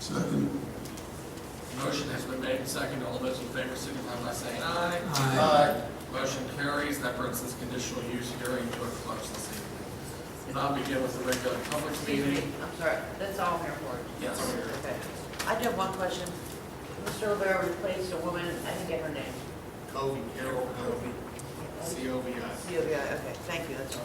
Second. Motion has been made and seconded. All those in favor signify by saying aye. Aye. Motion carries. That brings this conditional use hearing to a close this evening. Now begin with the regular public Excuse me, meeting. I'm sorry, that's all I'm here for. Yes. Okay. I do have one question. Mr. Rivera replaced a woman, I didn't get her name. Covey, Carol Covey, C-O-V-I. Sylvia, okay, thank you, that's all.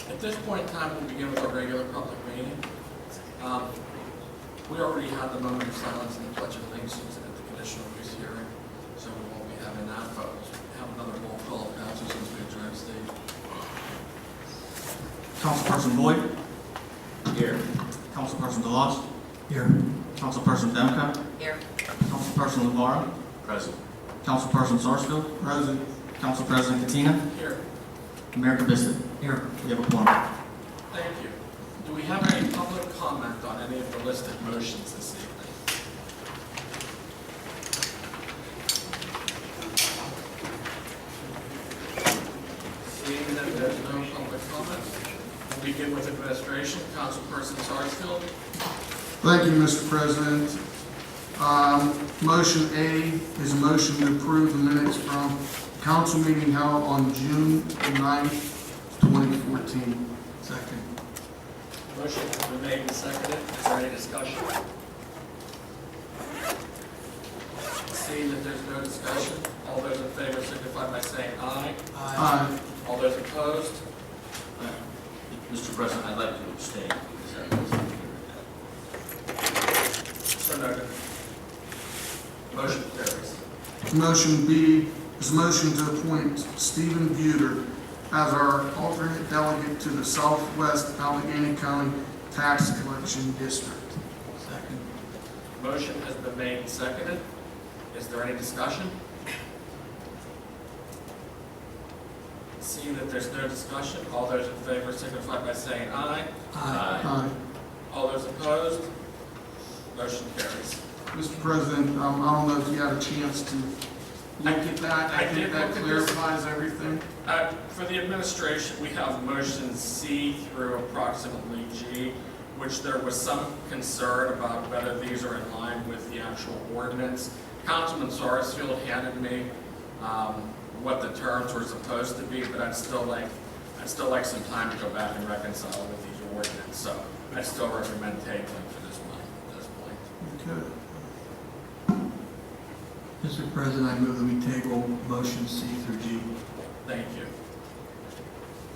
At this point in time, we'll begin with our regular public meeting. We already had the moment of silence and the pledge of allegiance at the conditional use hearing, so we won't be having that, but we'll have another roll call of council since we adjourned stage. Councilperson Boyd? Here. Councilperson DeLoss? Here. Councilperson Demka? Here. Councilperson LeVara? Present. Councilperson Sarsfield? Present. Council President Katina? Here. Mayor Kabiston? Here. We have a quorum. Thank you. Do we have any public comment on any of the listed motions this evening? Seeing that there's no public comment, we'll begin with administration. Councilperson Sarsfield. Thank you, Mr. President. Motion A is a motion to approve the minutes from council meeting held on June 9th, 2014. Second. Motion has been made and seconded. Is there any discussion? Seeing that there's no discussion, all those in favor signify by saying aye. Aye. All those opposed? Mr. President, I'd like to abstain. So noted. Motion carries. Motion B is a motion to appoint Stephen Buter as our alternate delegate to the Southwest Allegheny County Tax Collection District. Second. Motion has been made and seconded. Is there any discussion? Seeing that there's no discussion, all those in favor signify by saying aye. Aye. All those opposed? Motion carries. Mr. President, I don't know if you had a chance to look at that. I I think did that look at this. clarifies everything. For the administration, we have motions C through approximately G, which there was some concern about whether these are in line with the actual ordinance. Councilman Sarsfield handed me what the terms were supposed to be, but I'd still like some time to go back and reconcile with these ordinances. So I still recommend tabling for this one at this point. Okay. Mr. President, I move that we table motion C through G. Thank you.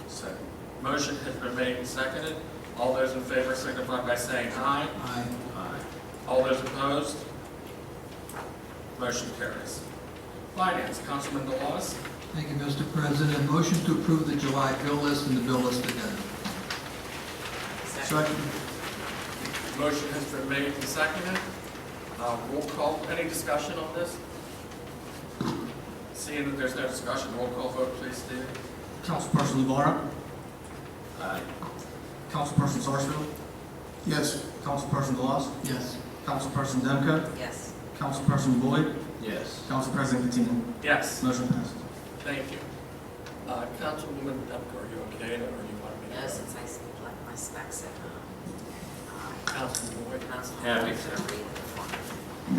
Second. Motion has been made and seconded. All those in favor signify by saying aye. Aye. Aye. All those opposed? Motion carries. Finance, Councilman DeLoss. Thank you, Mr. President. Motion to approve the July bill list and the bill list addendum. Second. Motion has been made and seconded. Roll call. Any discussion on this? Seeing that there's no discussion, roll call vote, please, Steve. Councilperson LeVara? Aye. Councilperson Sarsfield? Yes. Councilperson DeLoss? Yes. Councilperson Demka? Yes. Councilperson Boyd? Yes. Council President Katina? Yes. Motion passes. Thank you. Councilwoman Demko, are you okay, or do you want me to? No, since I left my specs at home. Councilman Boyd? Happy.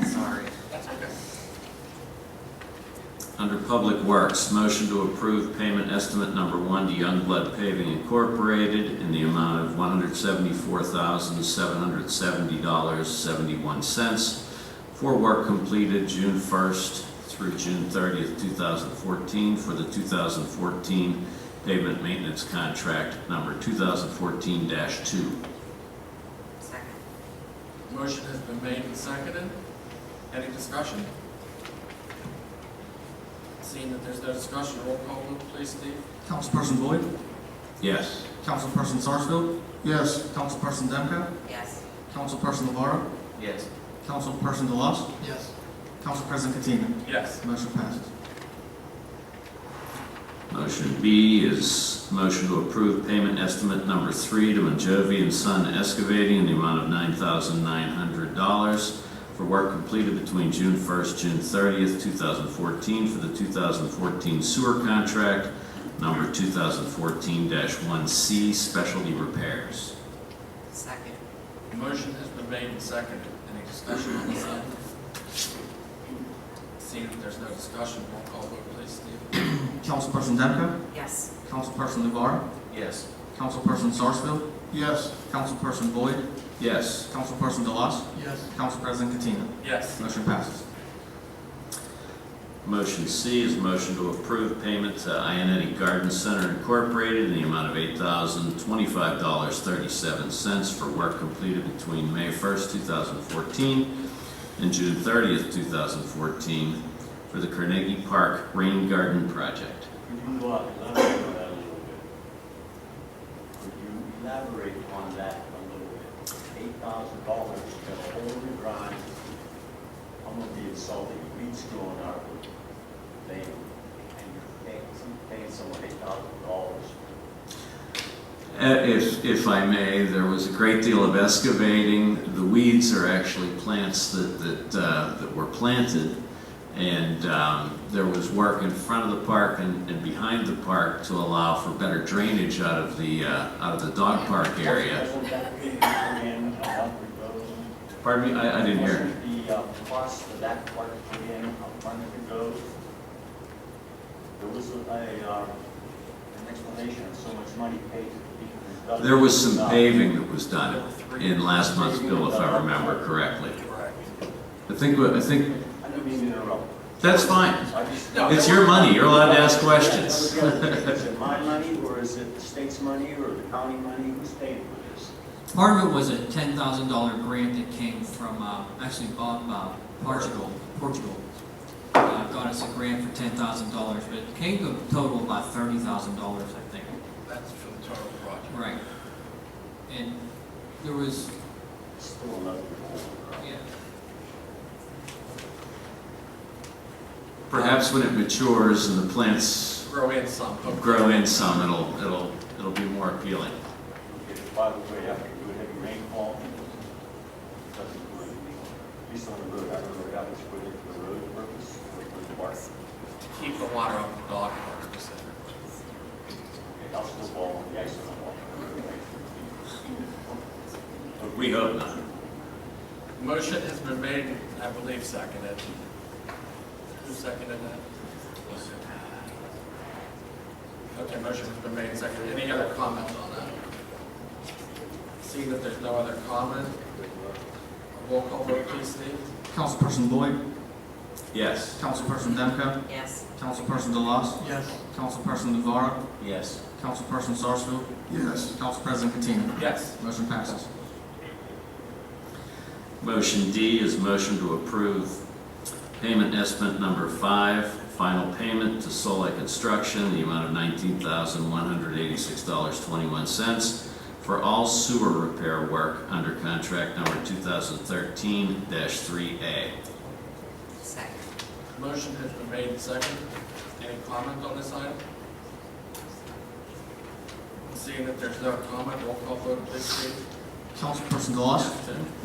Sorry. That's okay. Under Public Works, motion to approve payment estimate number 1 to Youngblood Paving Incorporated in the amount of $174,770.71 for work completed June 1st through June 30th, 2014 for the 2014 pavement maintenance contract number 2014-2. Second. Motion has been made and seconded. Any discussion? Seeing that there's no discussion, roll call vote, please, Steve. Councilperson Boyd, Yes. Councilperson Sarsfield, Yes. Councilperson Demko, Yes. Councilperson LeVar, Yes. Councilperson DeLoss, Yes. Council President Katina. Yes. Motion passes. Motion B is motion to approve payment estimate number 3 to Manjovi and Son Excavating in the amount of $9,900 for work completed between June 1st, June 30th, 2014 for the 2014 sewer contract number 2014-1C specialty repairs. Second. Motion has been made and seconded. Any discussion on this item? Seeing that there's no discussion, roll call vote, please, Steve. Councilperson Demko, Yes. Councilperson LeVar, Yes. Councilperson Sarsfield, Yes. Councilperson Boyd, Yes. Councilperson DeLoss, Yes. Council President Katina. Yes. Motion passes. Motion C is motion to approve payment to Ionetti Garden Center Incorporated in the amount of $8,025.37 for work completed between May 1st, 2014 and June 30th, 2014 for the Carnegie Park Rain Garden Project. Could you elaborate on that a little bit? Could you elaborate on that a little bit? $8,000 to hold the ground. I'm gonna be insulting. Weeds growing out of the lane, and you're paying someone $8,000. If I may, there was a great deal of excavating. The weeds are actually plants that were planted, and there was work in front of the park and behind the park to allow for better drainage out of the dog park area. Wasn't that being put in a month ago? Pardon me, I didn't hear. Wasn't the cost for that part put in a month ago? There was an explanation of so much money paid to the people who dug it. There was some paving that was done in last month's bill, if I remember correctly. Correct. I think I don't mean to interrupt. that's fine. I just- It's your money. You're allowed to ask questions. Is it my money, or is it the state's money, or the county money? Who's paying for this? Part of it was a $10,000 grant that came from, actually, Portugal. Got us a grant for $10,000, but it came to a total of about $30,000, I think. That's for the total project. Right. And there was, Still another. yeah, Perhaps when it matures and the plants Grow in some. grow in some, it'll be more appealing. Okay, by the way, after a good heavy rainfall, doesn't do anything. At least on the road, I don't know how it's put in for the road purpose or for the park. Keep the water off the dog park specifically. Okay, I'll still fall on the ice on the wall. We hope not. Motion has been made, I believe seconded. Who seconded that? Okay, motion has been made and seconded. Any other comments on that? Seeing that there's no other comment, roll call vote, please, Steve. Councilperson Boyd, Yes. Councilperson Demko, Yes. Councilperson DeLoss, Yes. Councilperson LeVar, Yes. Councilperson Sarsfield, Yes. Council President Katina. Yes. Motion passes. Motion D is motion to approve payment estimate number 5, final payment to Soleil Construction in the amount of $19,186.21 for all sewer repair work under contract number 2013-3A. Second. Motion has been made and seconded. Any comment on this item? Seeing that there's no comment, roll call vote, please, Steve. Councilperson DeLoss,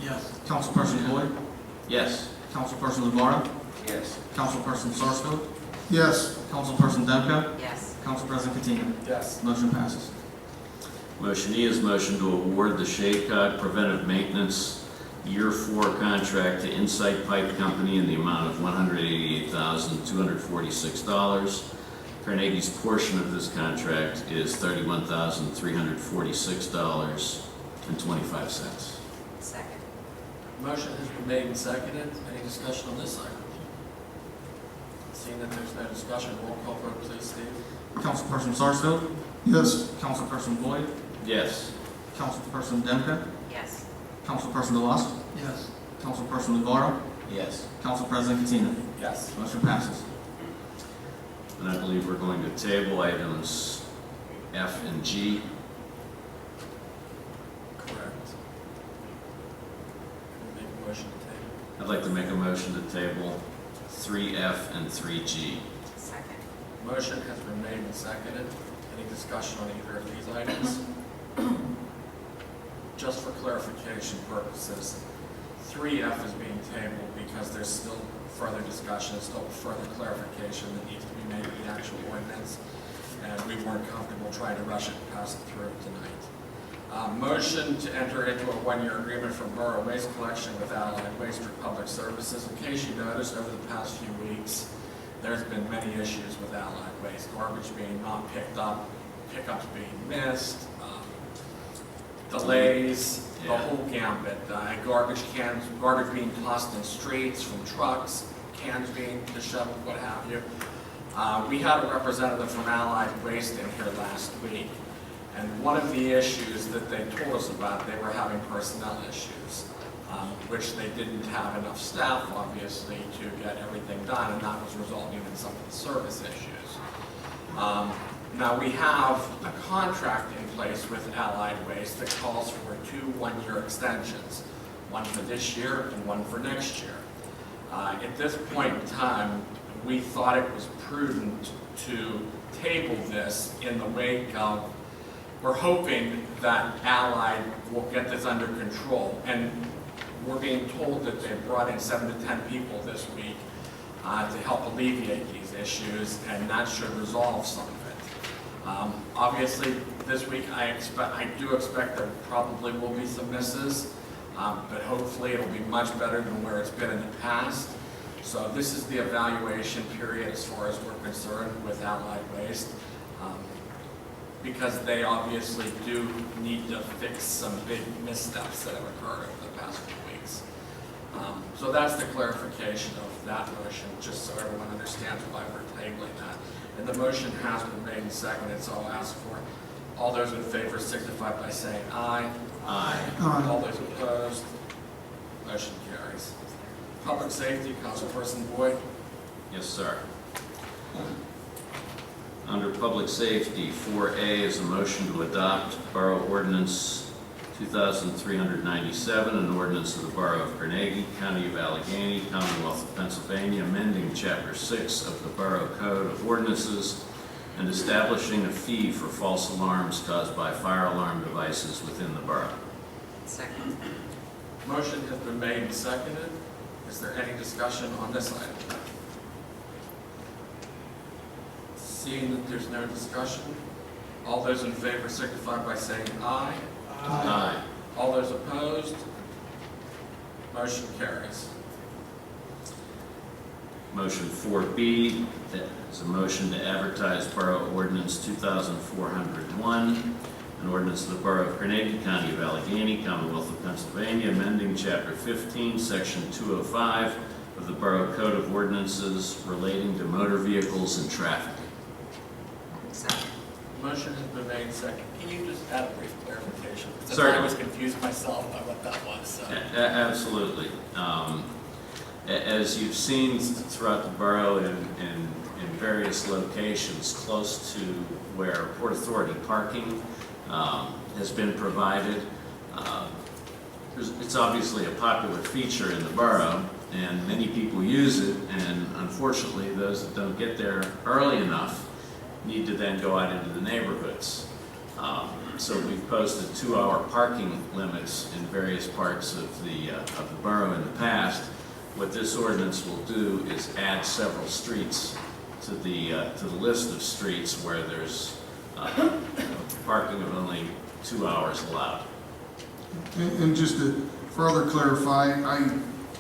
Yes. Councilperson Boyd, Yes. Councilperson LeVar, Yes. Councilperson Sarsfield, Yes. Councilperson Demko, Yes. Council President Katina. Yes. Motion passes. Motion E is motion to award the Shade Cog preventive maintenance Year 4 contract to Insight Pipe Company in the amount of $188,246. Carnegie's portion of this contract is $31,346.25. Second. Motion has been made and seconded. Any discussion on this item? Seeing that there's no discussion, roll call vote, please, Steve. Councilperson Sarsfield, Yes. Councilperson Boyd, Yes. Councilperson Demka, Yes. Councilperson DeLusk, Yes. Councilperson LeVar, Yes. Council President Katina. Yes. Motion passes. And I believe we're going to table items F and G. Correct. Make a motion to table. I'd like to make a motion to table 3F and 3G. Second. Motion has been made and seconded. Any discussion on either of these items? Just for clarification purposes, 3F is being tabled because there's still further discussion, still further clarification that needs to be made in the actual ordinance, and we weren't comfortable trying to rush it and pass it through tonight. Motion to enter into a one-year agreement for borough waste collection with Allied Waste for Public Services. In case you noticed, over the past few weeks, there's been many issues with Allied Waste. Garbage being not picked up, pickups being missed, delays, the Yeah. whole gambit. Garbage cans, garbage being tossed in streets from trucks, cans being disheveled, what have you. We had a representative from Allied Waste in here last week, and one of the issues that they told us about, they were having personnel issues, which they didn't have enough staff, obviously, to get everything done, and that was resulting in some of the service issues. Now, we have a contract in place with Allied Waste that calls for 2 one-year extensions, one for this year and one for next year. At this point in time, we thought it was prudent to table this in the wake of, we're hoping that Allied will get this under control. And we're being told that they brought in 7 to 10 people this week to help alleviate these issues, and that should resolve some of it. Obviously, this week I do expect there probably will be some misses, but hopefully it'll be much better than where it's been in the past. So this is the evaluation period as far as we're concerned with Allied Waste, because they obviously do need to fix some big missteps that have occurred over the past few weeks. So that's the clarification of that motion, just so everyone understands why we're tabling that. And the motion has been made and seconded, so I'll ask for all those in favor signify by saying aye. Aye. All those opposed, motion carries. Public safety, Councilperson Boyd. Yes, sir. Under Public Safety, 4A is a motion to adopt Borough Ordinance 2,397, an ordinance of the Borough of Carnegie, County of Allegheny, Commonwealth of Pennsylvania, amending Chapter 6 of the Borough Code of Ordinances and establishing a fee for false alarms caused by fire alarm devices within the borough. Second. Motion has been made and seconded. Is there any discussion on this item? Seeing that there's no discussion, all those in favor signify by saying aye. Aye. All those opposed, motion carries. Motion 4B, that is a motion to advertise Borough Ordinance 2,401, an ordinance of the Borough of Carnegie, County of Allegheny, Commonwealth of Pennsylvania, amending Chapter 15, Section 205 of the Borough Code of Ordinances relating to motor vehicles and traffic. Second. Motion has been made and seconded. Can you just add a brief clarification? Since Certainly. I was confused myself by what that was, so. Absolutely. As you've seen throughout the borough in various locations close to where Port Authority parking has been provided, it's obviously a popular feature in the borough, and many people use it, and unfortunately, those that don't get there early enough need to then go out into the neighborhoods. So we've posted 2-hour parking limits in various parts of the borough in the past. What this ordinance will do is add several streets to the list of streets where there's parking of only 2 hours allowed. And just to further clarify, I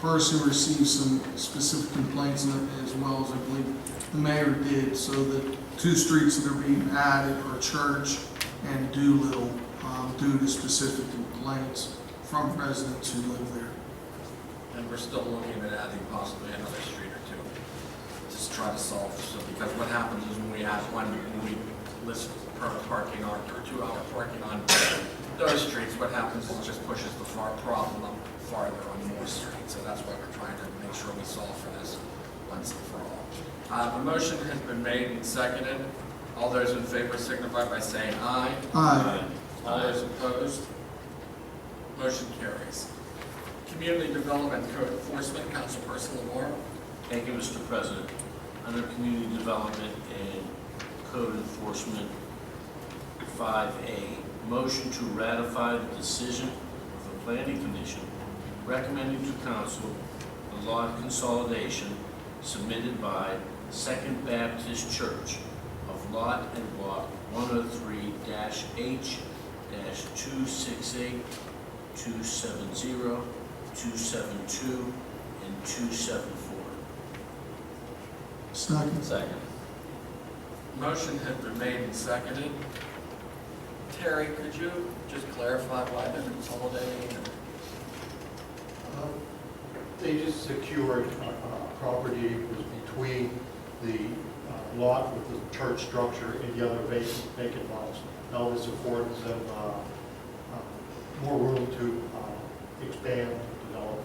personally received some specific complaints as well as I believe the mayor did, so the two streets that are being added are Church and Doolittle, due to specific complaints from residents who live there. And we're still looking at adding possibly another street or two. Just try to solve, so because what happens is when we list permit parking on, or 2-hour parking on those streets, what happens is it just pushes the problem up farther on more streets. So that's why we're trying to make sure we solve for this once and for all. The motion has been made and seconded. All those in favor signify by saying aye. Aye. All those opposed? Motion carries. Community Development Code Enforcement, Councilperson Lamar. Thank you, Mr. President. Under Community Development and Code Enforcement, 5A, motion to ratify the decision of the Planning Commission recommending to Council the lot consolidation submitted by Second Baptist Church of Lot and Block 103-H-268, 270, 272, and 274. Second. Motion has been made and seconded. Terry, could you just clarify why they're consolidating? They just secured property was between the lot with the church structure and the other vacant lots. Now this affords them more room to expand, develop,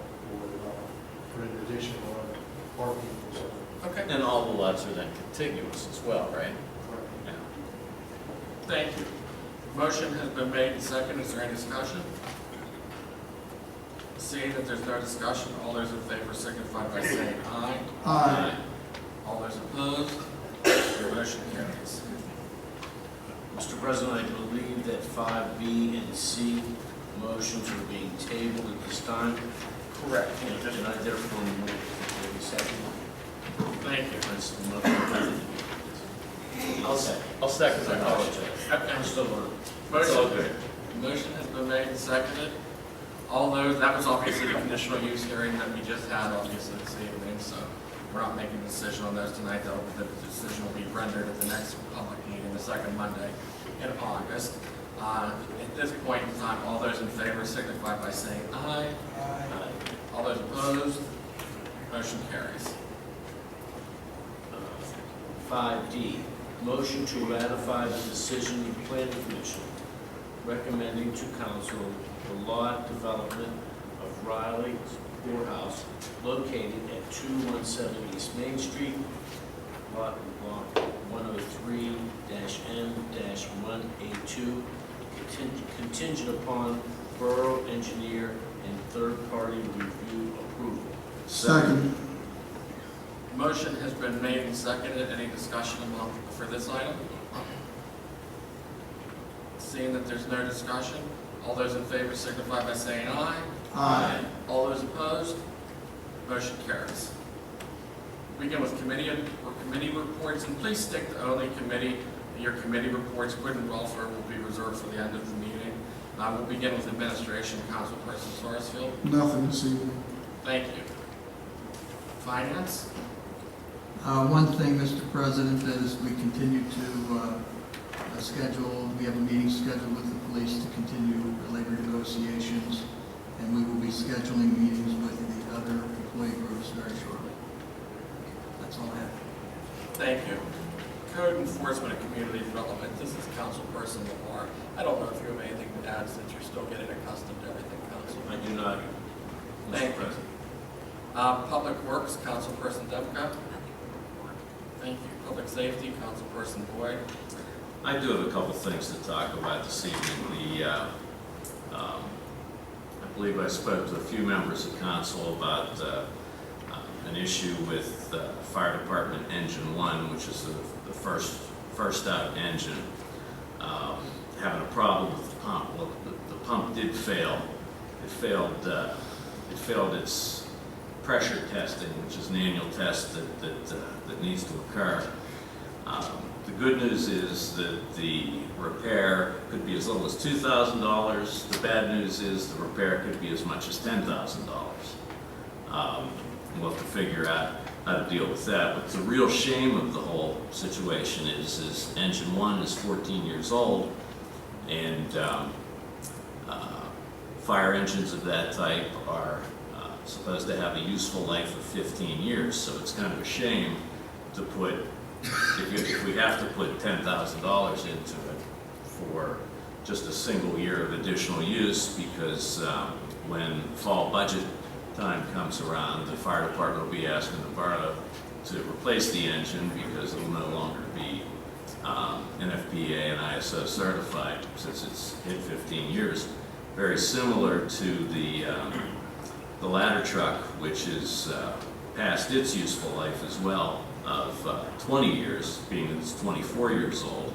for an additional parking facility. Okay. And all the lots are then contiguous as well, right? Yeah. Thank you. Motion has been made and seconded. Is there any discussion? Seeing that there's no discussion, all those in favor signify by saying aye. Aye. All those opposed? Your motion carries. Mr. President, I believe that 5B and C motions are being tabled at this time. Correct. And I therefore move to second. Thank you. That's the motion. I'll second. I apologize. Okay. I'm still learning. Motion, all good. Motion has been made and seconded. All those, that was obviously the conditional use hearing that we just had, obviously, this evening, so we're not making a decision on those tonight. The decision will be rendered at the next public meeting, the second Monday in August. At this point in time, all those in favor signify by saying aye. Aye. All those opposed, motion carries. 5D, motion to ratify the decision of the Planning Commission recommending to Council the lot development of Riley's Poorhouse located at 217 East Main Street, lot and block 103-M-1A2, contingent upon Borough Engineer and third-party review approval. Second. Motion has been made and seconded. Any discussion for this item? Seeing that there's no discussion, all those in favor signify by saying aye. Aye. All those opposed, motion carries. Begin with committee reports, and please stick to only your committee reports. Good and welfare will be reserved for the end of the meeting. We'll begin with administration. Councilperson Sarsfield. Nothing this evening. Thank you. Finance. One thing, Mr. President, is we continue to we have a meeting scheduled with the police to continue the labor negotiations, and we will be scheduling meetings with the other employee groups very shortly. That's all I have. Thank you. Code enforcement and community development. This is Councilperson Lamar. I don't know if you have anything to add since you're still getting accustomed to everything, Council. I do not, Thank Mr. you. President. Public Works, Councilperson Demka. Thank you. Public Safety, Councilperson Boyd. I do have a couple things to talk about this evening. I believe I spoke to a few members of council about an issue with Fire Department Engine 1, which is the first out engine, having a problem with the pump. Well, the pump did fail. It failed its pressure testing, which is an annual test that needs to occur. The good news is that the repair could be as little as $2,000. The bad news is the repair could be as much as $10,000. We'll have to figure out how to deal with that. But the real shame of the whole situation is engine 1 is 14 years old, and fire engines of that type are supposed to have a useful life of 15 years. So it's kind of a shame to put, if we have to put $10,000 into it for just a single year of additional use, because when fall budget time comes around, the fire department will be asking the borough to replace the engine because it will no longer be NFPA and ISO certified since it's hit 15 years. Very similar to the ladder truck, which is past its useful life as well of 20 years, being it's 24 years old,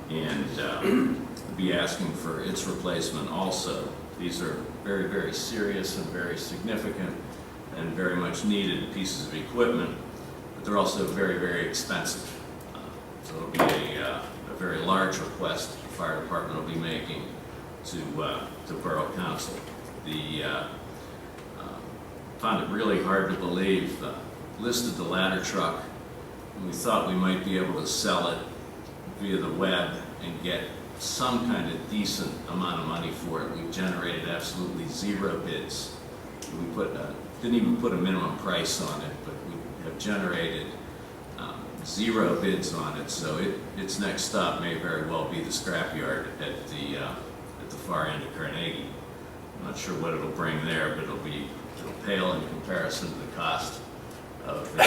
and be asking for its replacement also. These are very, very serious and very significant and very much needed pieces of equipment, but they're also very, very expensive. So it'll be a very large request the fire department will be making to Borough Council. Found it really hard to believe, listed the ladder truck, and we thought we might be able to sell it via the web and get some kind of decent amount of money for it. We generated absolutely 0 bids. We didn't even put a minimum price on it, but we have generated 0 bids on it. So its next stop may very well be the scrapyard at the far end of Carnegie. I'm not sure what it'll bring there, but it'll pale in comparison to the cost of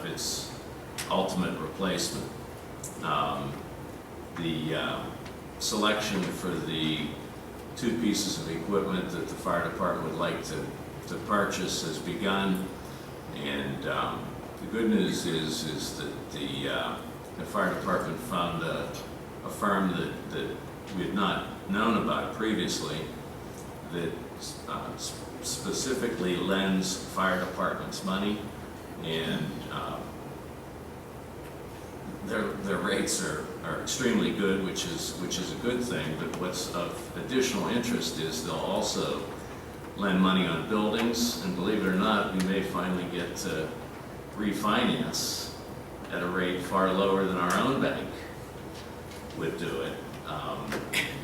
its ultimate replacement. The selection for the 2 pieces of equipment that the fire department would like to purchase has begun, and the good news is that the fire department found a firm that we had not known about previously that specifically lends fire departments money, and their rates are extremely good, which is a good thing. But what's of additional interest is they'll also lend money on buildings, and believe it or not, we may finally get to refinance at a rate far lower than our own bank would do it.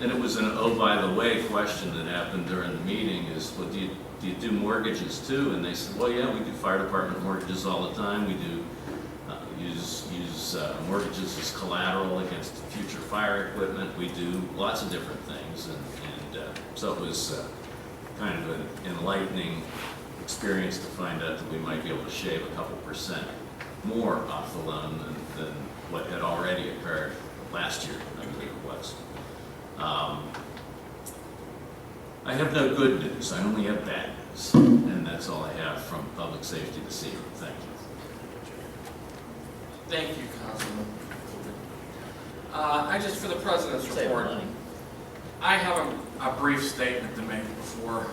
And it was an oh by the way question that happened during the meeting is, well, do you do mortgages too? And they said, well, yeah, we do fire department mortgages all the time. We do use mortgages as collateral against future fire equipment. We do lots of different things, and so it was kind of an enlightening experience to find out that we might be able to shave a couple % more off the loan than what had already occurred last year, I believe it was. I have no good news. I only have bad news, and that's all I have from public safety this evening. Thank you. Thank you, Councilman. I just, for the President's report, I have a brief statement to make before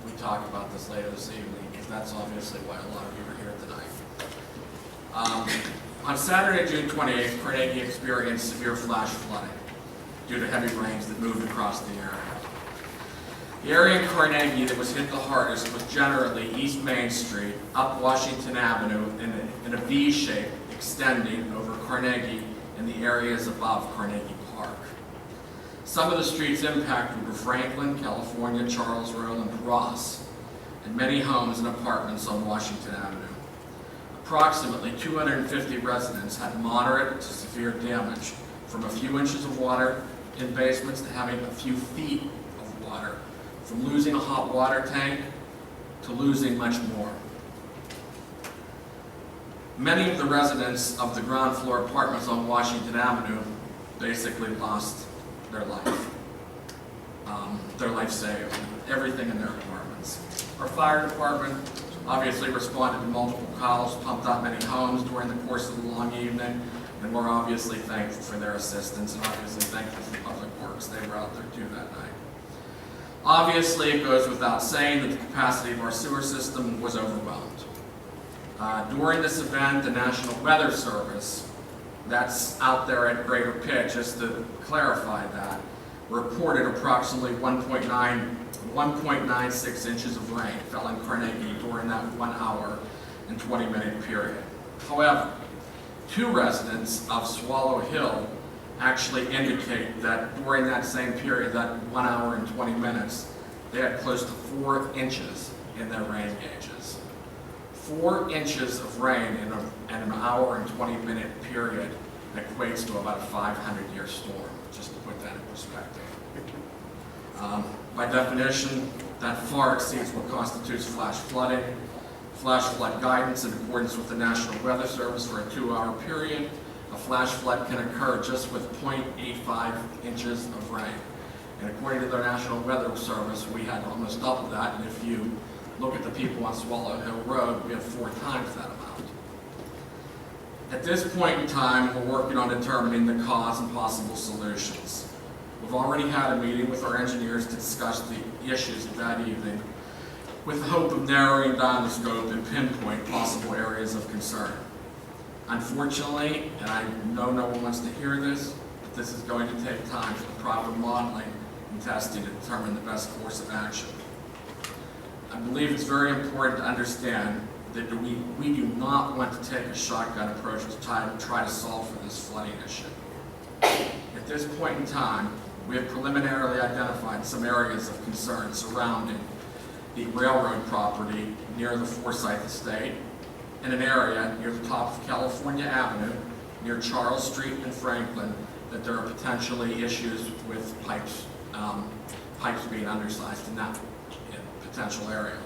we talk about this later this evening, because that's obviously why a lot of you are here tonight. On Saturday, June 28th, Carnegie experienced severe flash flooding due to heavy rains that moved across the area. The area in Carnegie that was hit the hardest was generally East Main Street, up Washington Avenue in a V shape extending over Carnegie and the areas above Carnegie Park. Some of the streets impacted were Franklin, California, Charles Road, and Ross, and many homes and apartments on Washington Avenue. Approximately 250 residents had moderate to severe damage, from a few inches of water in basements to having a few feet of water, from losing a hot water tank to losing much more. Many of the residents of the ground floor apartments on Washington Avenue basically lost their life saved, everything in their apartments. Our fire department obviously responded to multiple calls, pumped out many homes during the course of the long evening, and we're obviously thankful for their assistance, and obviously thankful for Public Works. They were out there too that night. Obviously, it goes without saying that the capacity of our sewer system was overwhelmed. During this event, the National Weather Service, that's out there at greater pitch, just to clarify that, reported approximately 1.96 inches of rain fell in Carnegie during that 1 hour and 20-minute period. However, 2 residents of Swallow Hill actually indicate that during that same period, that 1 hour and 20 minutes, they had close to 4 inches in their rain gauges. 4 inches of rain in an hour and 20-minute period equates to about a 500-year storm, just to put that in perspective. By definition, that far exceeds what constitutes flash flooding. Flash flood guidance in accordance with the National Weather Service for a 2-hour period. A flash flood can occur just with 0.85 inches of rain. And according to the National Weather Service, we had almost double that. And if you look at the people on Swallow Hill Road, we have 4 times that amount. At this point in time, we're working on determining the cause and possible solutions. We've already had a meeting with our engineers to discuss the issues of that evening, with the hope of narrowing down the scope and pinpoint possible areas of concern. Unfortunately, and I know no one wants to hear this, but this is going to take time for the proper modeling and testing to determine the best course of action. I believe it's very important to understand that we do not want to take a shotgun approach to try to solve for this flooding issue. At this point in time, we have preliminarily identified some areas of concern surrounding the railroad property near the Forsyth Estate, and an area near the top of California Avenue, near Charles Street and Franklin, that there are potentially issues with pipes being undersized in that potential area.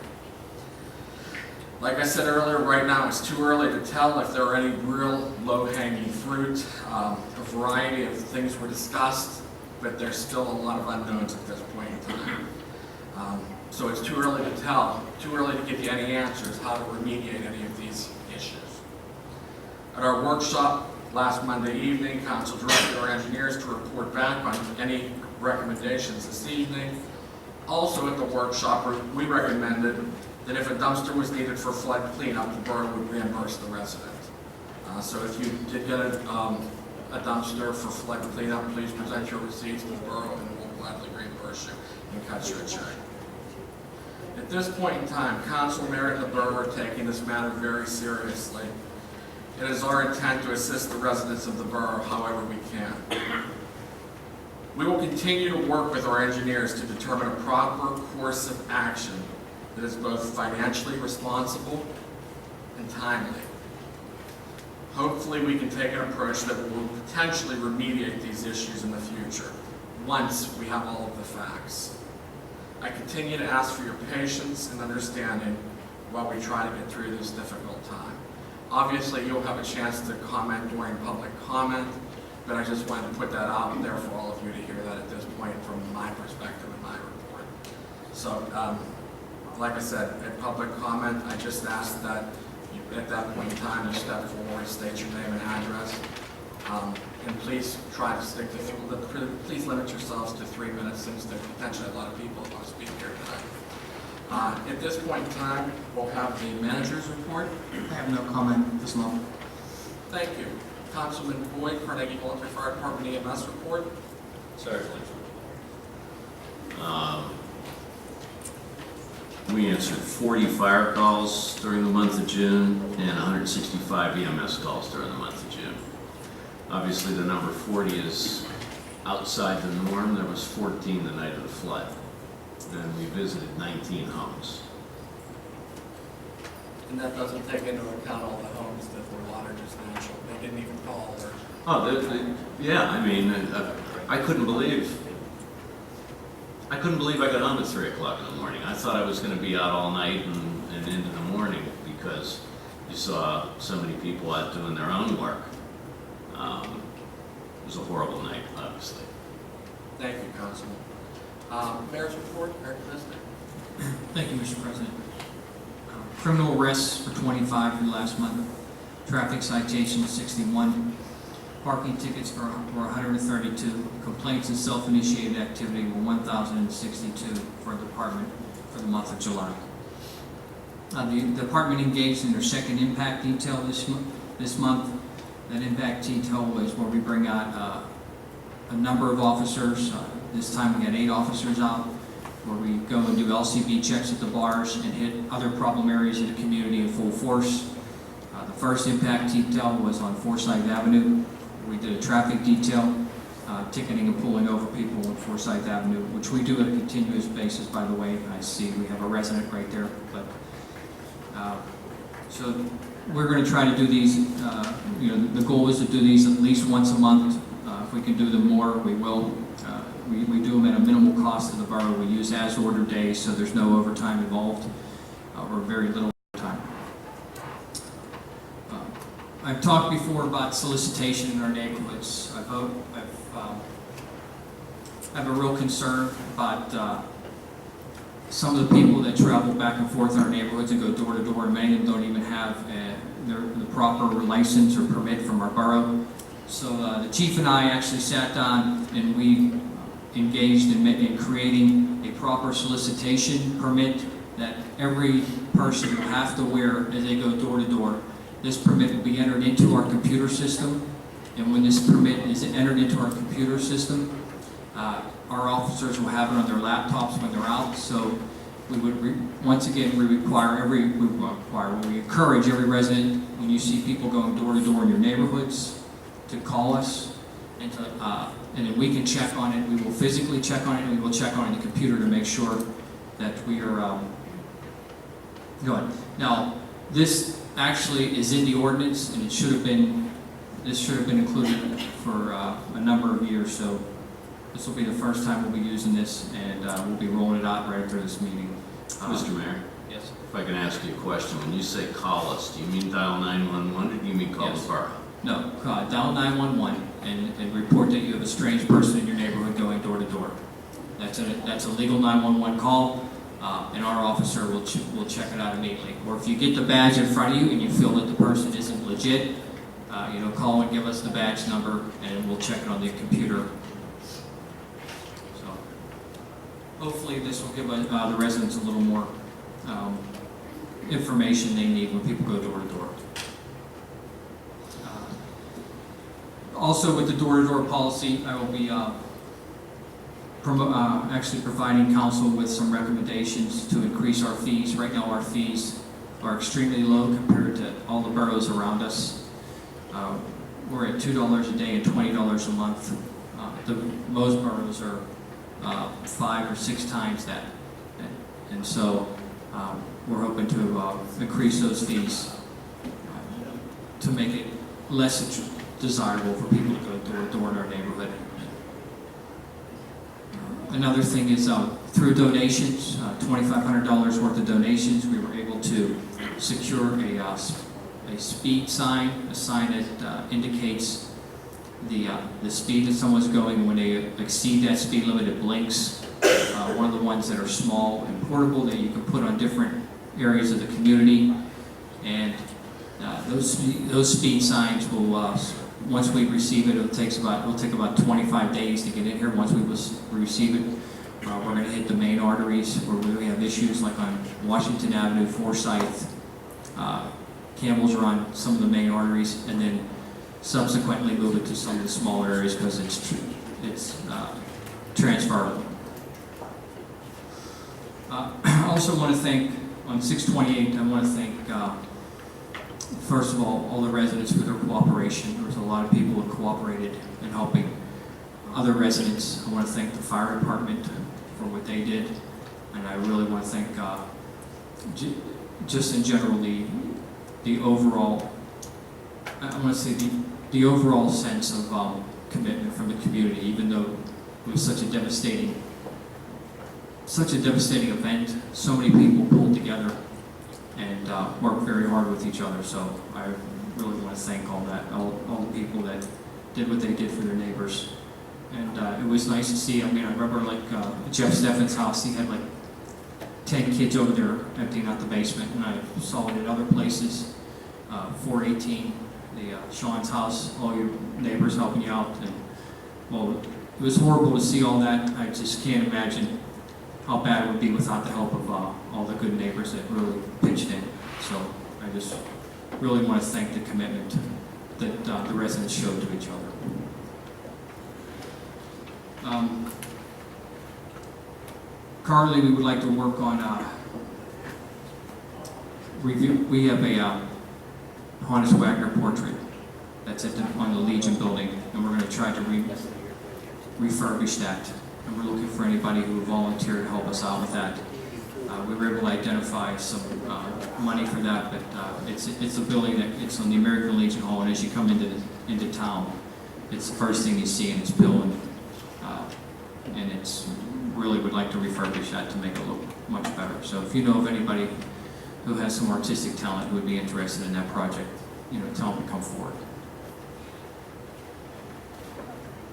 Like I said earlier, right now it's too early to tell if there are any real low-hanging fruit. A variety of things were discussed, but there's still a lot of unknowns at this point in time. So it's too early to tell, too early to give you any answers how to remediate any of these issues. At our workshop last Monday evening, Council directed our engineers to report back on any recommendations this evening. Also at the workshop, we recommended that if a dumpster was needed for flood cleanup, the borough would reimburse the resident. So if you did get a dumpster for flood cleanup, please present your receipts to the borough and we'll gladly reimburse you and cut you a check. At this point in time, Council, Mayor, and the borough are taking this matter very seriously. It is our intent to assist the residents of the borough however we can. We will continue to work with our engineers to determine a proper course of action that is both financially responsible and timely. Hopefully we can take an approach that will potentially remediate these issues in the future, once we have all of the facts. I continue to ask for your patience and understanding while we try to get through this difficult time. Obviously, you'll have a chance to comment during public comment, but I just wanted to put that out there for all of you to hear that at this point from my perspective and my report. So, like I said, at public comment, I just ask that you, at that point in time, you step forward, state your name and address, and please try to stick to, please limit yourselves to 3 minutes since there's potentially a lot of people who want to speak here tonight. At this point in time, we'll have the manager's report. I have no comment this moment. Thank you. Councilman Boyd, Carnegie Volunteer Fire Department EMS report. Certainly. We answered 40 fire calls during the month of June and 165 EMS calls during the month of June. Obviously, the number 40 is outside the norm. There was 14 the night of the flood. And we visited 19 homes. And that doesn't take into account all the homes that were water just natural. They didn't even call or... Oh, yeah, I mean, I couldn't believe I got home at 3 o'clock in the morning. I thought I was going to be out all night and into the morning because you saw so many people out doing their own work. It was a horrible night, obviously. Thank you, Councilman. Mayor's report, Eric Liston. Thank you, Mr. President. Criminal arrests for 25 for the last month. Traffic citations 61. Parking tickets were 132. Complaints and self-initiated activity were 1,062 for the department for the month of July. The department engaged in their second impact detail this month. That impact detail was where we bring out a number of officers. This time we had 8 officers out, where we go and do LCB checks at the bars and hit other problem areas in the community in full force. The first impact detail was on Forsyth Avenue. We did a traffic detail, ticketing and pulling over people on Forsyth Avenue, which we do on a continuous basis, by the way. I see we have a resident right there. But so we're going to try to do these, the goal is to do these at least once a month. If we can do them more, we will. We do them at a minimal cost to the borough. We use as-ordered days, so there's no overtime involved, or very little overtime. I've talked before about solicitation in our neighborhoods. I have a real concern about some of the people that travel back and forth in our neighborhoods and go door to door, and many of them don't even have the proper license or permit from our borough. So the chief and I actually sat down and we engaged in creating a proper solicitation permit that every person will have to wear as they go door to door. This permit will be entered into our computer system, and when this permit is entered into our computer system, our officers will have it on their laptops when they're out. So we would once again we encourage every resident, when you see people going door to door in your neighborhoods, to call us and then we can check on it. We will physically check on it, and we will check on it in the computer to make sure that we are good. Now, this actually is in the ordinance, and this should have been included for a number of years. So this will be the first time we'll be using this, and we'll be rolling it out right after this meeting. Mr. Mayor? Yes. If I can ask you a question. When you say call us, do you mean dial 911 or do you mean call the borough? No, dial 911 and report that you have a strange person in your neighborhood going door to door. That's a legal 911 call, and our officer will check it out immediately. Or if you get the badge in front of you and you feel that the person isn't legit, call and give us the badge number, and we'll check it on the computer. So hopefully this will give the residents a little more information they need when people go door to door. Also, with the door-to-door policy, I will be actually providing council with some recommendations to increase our fees. Right now, our fees are extremely low compared to all the boroughs around us. We're at $2 a day and $20 a month. Most boroughs are 5 or 6 times that. And so we're hoping to increase those fees to make it less desirable for people to go door to door in our neighborhood. Another thing is through donations, $2,500 worth of donations, we were able to secure a speed sign, a sign that indicates the speed that someone's going, and when they exceed that speed limit, it blinks. One of the ones that are small and portable that you can put on different areas of the community, and those speed signs will. Once we receive it, it'll take about 25 days to get in here. Once we receive it, we're going to hit the main arteries where we have issues, like on Washington Avenue, Forsyth, Campbell's are on some of the main arteries, and then subsequently move it to some of the smaller areas because it's transferable. I also want to thank, on 6/28, I want to thank first of all the residents for their cooperation. There was a lot of people who cooperated in helping other residents. I want to thank the fire department for what they did, and I really want to thank, just in general, the overall, I want to say the overall sense of commitment from the community, even though it was such a devastating event. So many people pulled together and worked very hard with each other. So I really want to thank all the people that did what they did for their neighbors. And it was nice to see. I mean, I remember Jeff Steffen's house. He had 10 kids over there emptying out the basement, and I saw it at other places. 418, Sean's house, all your neighbors helping you out. And well, it was horrible to see all that. I just can't imagine how bad it would be without the help of all the good neighbors that really pitched in. So I just really want to thank the commitment that the residents showed to each other. Currently, we would like to work on review. We have a Honus Wagner portrait that's on the Legion building, and we're going to try to refurbish that. And we're looking for anybody who would volunteer to help us out with that. We were able to identify some money for that, but it's a building that it's on the American Legion Hall, and as you come into town, it's the first thing you see in its building, and it's really would like to refurbish that to make it look much better. So if you know of anybody who has some artistic talent who would be interested in that project, tell them to come forward.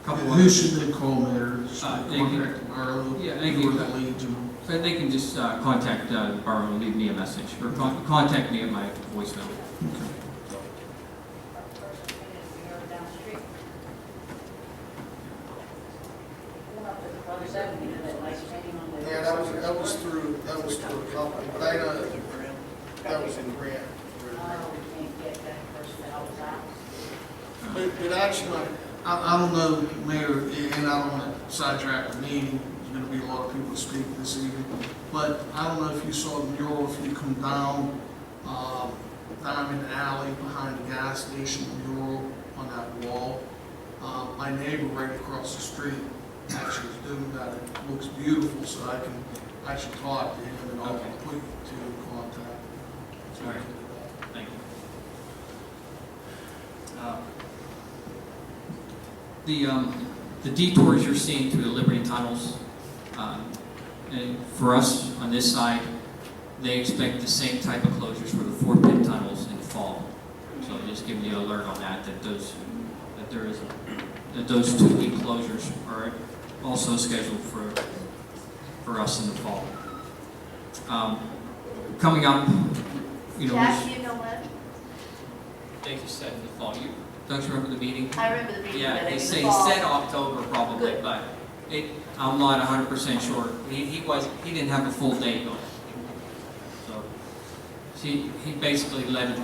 Who should they call, Mayor? Should they They can- contact Borough? Yeah, they Or can- the Legion? So they can just contact the borough and leave me a message, or contact me at my voicemail. Yeah, that was through a company, but I know that was in grant. But actually, I don't know, Mayor, and I don't want to sidetrack the meeting, there's going to be a lot of people to speak this evening, but I don't know if you saw the mural, if you come down Diamond Alley behind the gas station, mural on that wall. My neighbor right across the street actually is doing that. It looks beautiful, so I can actually talk to him and I'll put you two in contact. So I can do that. Thank you. The detours you're seeing through the Liberty Tunnels, and for us on this side, they expect the same type of closures for the 4-pit tunnels in the fall. So just giving you an alert on that, that those 2-week closures are also scheduled for us in the fall. Coming up, Jack, do you know when? they just said in the fall. Don't you remember the meeting? I remember the meeting, Yeah, but they in the say fall. said October probably, Good. but I'm not 100% sure. He didn't have a full date on it. So he basically let it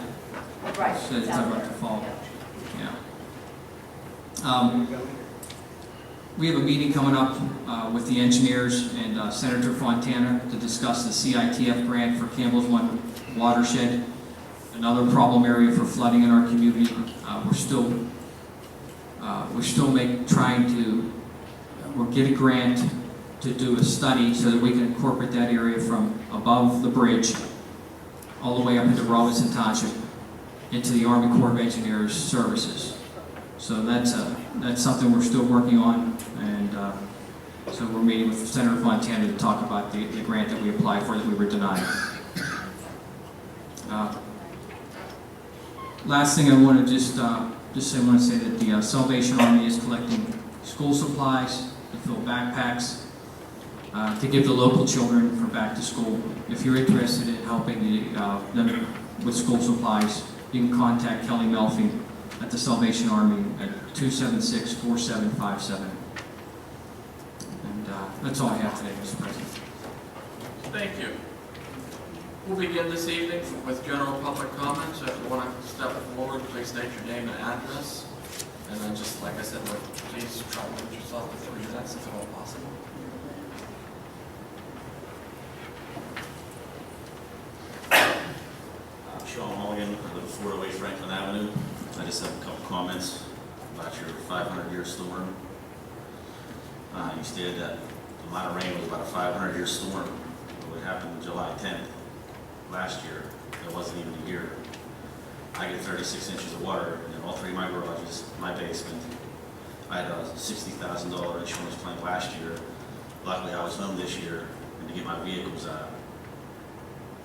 Right. said it's out about there. to fall. Yeah. Yeah. We have a meeting coming up with the engineers and Senator Fontana to discuss the CITF grant for Campbell's One watershed, another problem area for flooding in our community. We'll get a grant to do a study so that we can incorporate that area from above the bridge all the way up into Robinson Township into the Army Corps of Engineers services. So that's something we're still working on, and so we're meeting with Senator Fontana to talk about the grant that we applied for that we were denied. Last thing I want to say that the Salvation Army is collecting school supplies to fill backpacks to give the local children for back to school. If you're interested in helping them with school supplies, you can contact Kelly Melfi at the Salvation Army at 276-4757. And that's all I have today, Mr. President. Thank you. We'll begin this evening with general public comments. If you want to step forward, please state your name and address. And then just like I said, please try to limit yourself to 3 minutes if at all possible. Sean Mulligan, I live at 408 Franklin Avenue. I just have a couple comments about your 500-year storm. You stated that the amount of rain was about a 500-year storm. What happened July 10th last year, it wasn't even a year. I get 36 inches of water in all 3 of my garages, my basement. I had a $60,000 insurance claim last year. Luckily, I was home this year, and to get my vehicles out.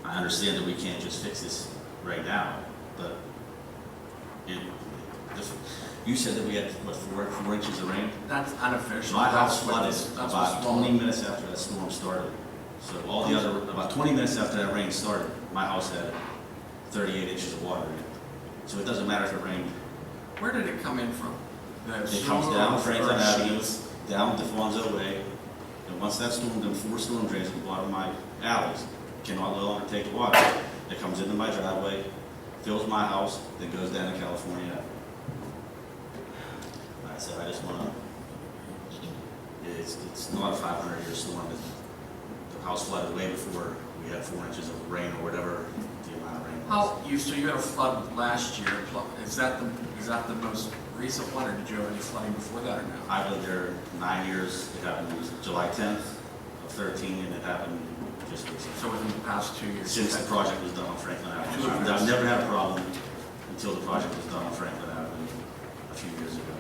I understand that we can't just fix this right now, but you said that we had, what, 4 inches of rain? That's unofficial. My house That's what flooded this- that's about what's 20 wrong. minutes after that storm started. So about 20 minutes after that rain started, my house had 38 inches of water in it. So it doesn't matter if it rained. Where did it come in from? The It comes sewer down or Franklin Avenue, sheets? down DeFonso Way, And once that storm, them 4 storm drains at the bottom of my alleys cannot no longer take the water, it comes into my driveway, fills my house, then goes down to California Avenue. Like I said, I just wanna, it's not a 500-year storm. The house flooded way before we had 4 inches of rain or whatever the amount of rain was. So you had a flood last year, is that the most recent one, or did you have any flooding before that or no? I lived there 9 years. It happened July 10th of 13, and it happened just recently. So within the past 2 years? Since the project was done on Franklin Avenue. I've never had a problem until the project was done on Franklin Avenue a few years ago.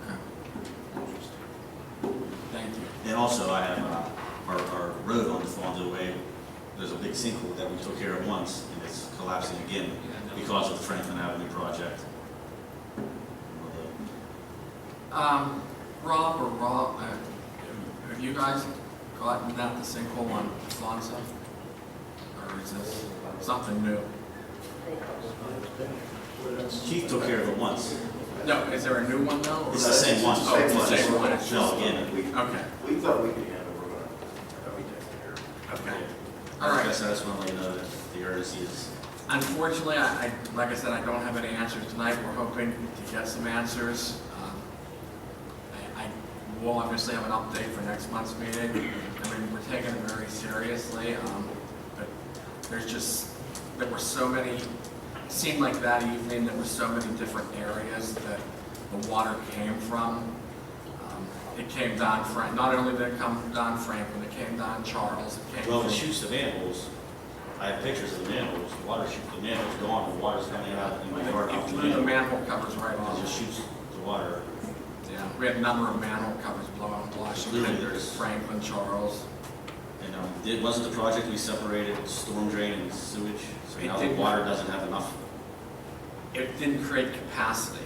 Okay. Thank you. And also, I have our road on the Fonzo Way. There's a big sinkhole that we took care of once, and it's collapsing again because of the Franklin Avenue project. Rob, have you guys gotten that, the sinkhole on Fonzo? Or is this something new? Chief took care of it once. No, is there a new one though? or- It's the same one. Oh, it's the same one. It's No, just- again. Okay, We thought we could handle it. okay. All All right. right. I just want to let you know that the urgency is. Unfortunately, like I said, I don't have any answers tonight. We're hoping to get some answers. I will obviously have an update for next month's meeting. I mean, we're taking it very seriously, but there were so many, it seemed like that evening, there were so many different areas that the water came from. It came down not only did it come down Franklin, it came down Charles, it came Well, from... it shoots the manholes. I have pictures of the manholes. The water shoots, the manhole's gone, the water's coming out in my yard. It blew the manhole covers right off. It just shoots the water. Yeah, we had a number of manhole covers blown on Washington, Literally, there's- Franklin, Charles. And it wasn't the project we separated storm drain and sewage, so It now the didn't. water doesn't have enough. It didn't create capacity.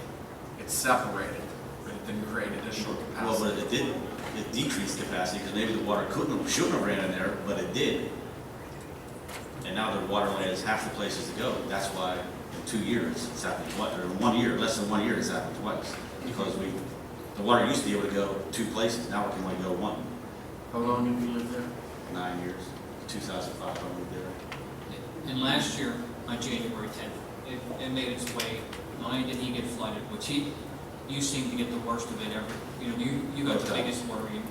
It separated, but it didn't create additional Well, but capacity. it didn't. It decreased capacity because maybe the water shouldn't have ran in there, but it did. And now the water line has half the places to go. That's why in 2 years it's happened twice, or in 1 year, less than 1 year, it's happened twice. Because the water used to be able to go 2 places, now it can only go 1. How long have you lived there? 9 years, 2005 I moved there. And last year, on January 10th, it made its way, not only did he get flooded, which you seem to get the worst of it ever. You know, you got the Okay. biggest worry.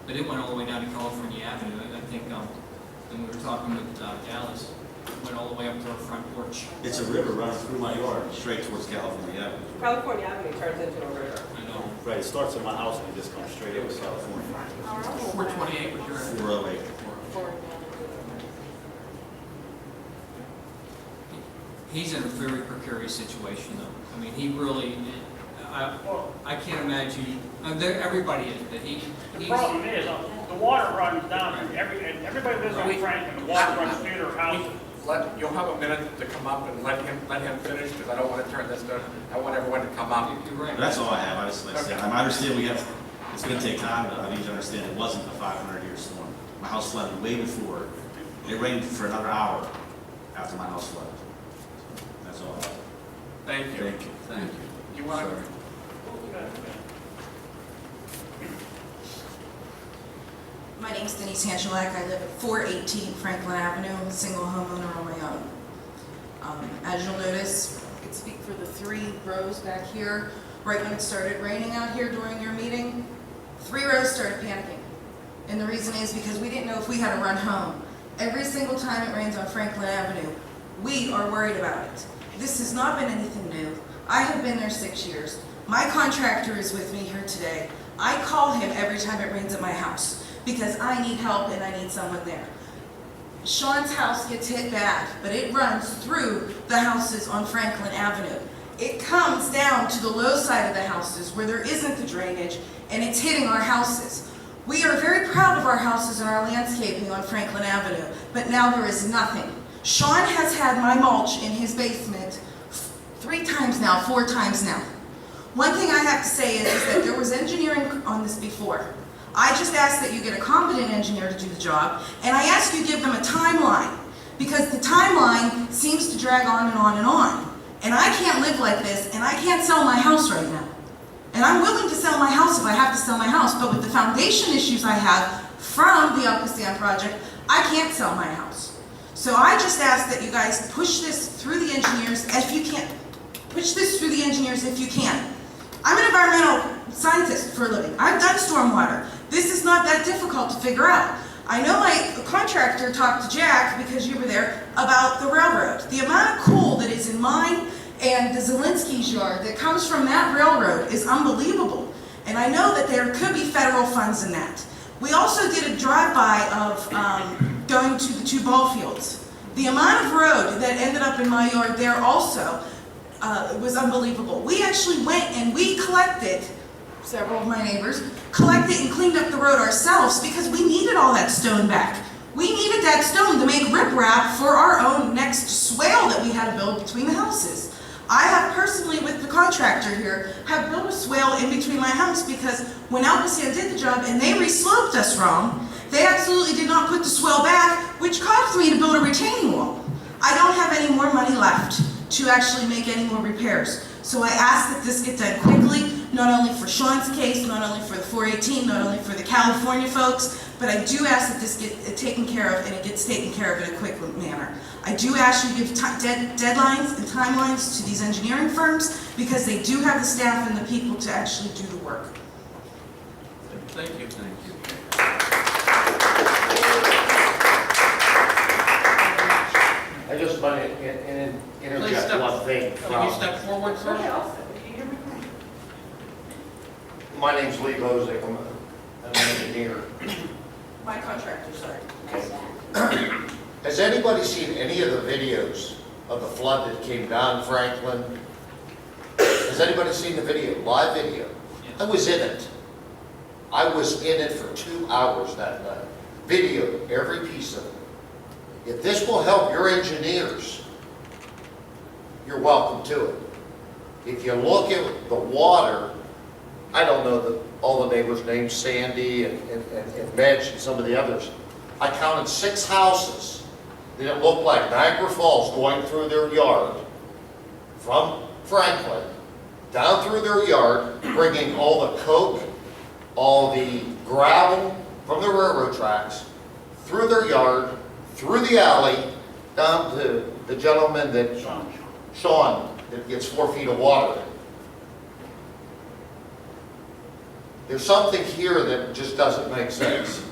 But it went all the way down to California Avenue. I think, when we were talking with Dallas, it went all the way up to our front porch. It's a river running through my yard, straight towards California Avenue. California Avenue turns into a river. I know. Right, it starts in my house and it just comes straight over California. 428 was your... 408. He's in a very precarious situation, though. I mean, he really, I can't imagine, everybody is, but The he's... problem is, the water runs down, and everybody lives on Franklin, the water runs through their houses. You'll have a minute to come up and let him finish, because I don't want to turn this down. I want everyone to come up. You're right. That's all I have. I just, like I said, I understand it's going to take time, but I need to understand it wasn't a 500-year storm. My house flooded way before. It rained for another hour after my house flooded. That's all I have. Thank you. Thank you. Thank you. You want to... My name's Denise Hanchelak. I live at 418 Franklin Avenue, a single homeowner on my own. As you'll notice, I can speak for the 3 rows back here. Right when it started raining out here during your meeting, 3 rows started panicking. And the reason is because we didn't know if we had to run home. Every single time it rains on Franklin Avenue, we are worried about it. This has not been anything new. I have been there 6 years. My contractor is with me here today. I call him every time it rains at my house because I need help and I need someone there. Sean's house gets hit bad, but it runs through the houses on Franklin Avenue. It comes down to the low side of the houses where there isn't the drainage, and it's hitting our houses. We are very proud of our houses and our landscaping on Franklin Avenue, but now there is nothing. Sean has had my mulch in his basement 3 times now, 4 times now. One thing I have to say is that there was engineering on this before. I just ask that you get a competent engineer to do the job, and I ask you give them a timeline, because the timeline seems to drag on and on and on. And I can't live like this, and I can't sell my house right now. And And I'm willing to sell my house if I have to sell my house, but with the foundation issues I have from the Al Casan project, I can't sell my house. So I just ask that you guys push this through the engineers if you can. Push this through the engineers if you can. I'm an environmental scientist for a living. I've done stormwater. This is not that difficult to figure out. I know my contractor talked to Jack, because you were there, about the railroad. The amount of coal that is in mine and the Zelinsky's yard that comes from that railroad is unbelievable. And I know that there could be federal funds in that. We also did a drive-by of going to the 2 ball fields. The amount of road that ended up in my yard there also was unbelievable. We actually went and we collected, several of my neighbors, collected and cleaned up the road ourselves because we needed all that stone back. We needed that stone to make riprap for our own next swale that we had to build between the houses. I have personally, with the contractor here, have built a swale in between my house because when Al Casan did the job and they resloped us wrong, they absolutely did not put the swale back, which caused me to build a retaining wall. I don't have any more money left to actually make any more repairs. So I ask that this get done quickly, not only for Sean's case, not only for the 418, not only for the California folks, but I do ask that this get taken care of and it gets taken care of in a quick manner. I do ask you to give deadlines and timelines to these engineering firms because they do have the staff and the people to actually do the work. Thank you. Thank you. I just want to interject one thing. Can you step forward, sir? My name's Lee Bozek. I'm an engineer. My contractor, sorry. Has anybody seen any of the videos of the flood that came down Franklin? Has anybody seen the video, live video? I was in it. I was in it for 2 hours that night. Videoed every piece of it. If this will help your engineers, you're welcome to it. If you look at the water, I don't know all the neighbors' names, Sandy and Medj and some of the others. I counted 6 houses that it looked like Niagara Falls going through their yard from Franklin, down through their yard, bringing all the coke, all the gravel from the railroad tracks, through their yard, through the alley, down to the gentleman that, Sean, that gets 4 feet of water. There's something here that just doesn't make sense.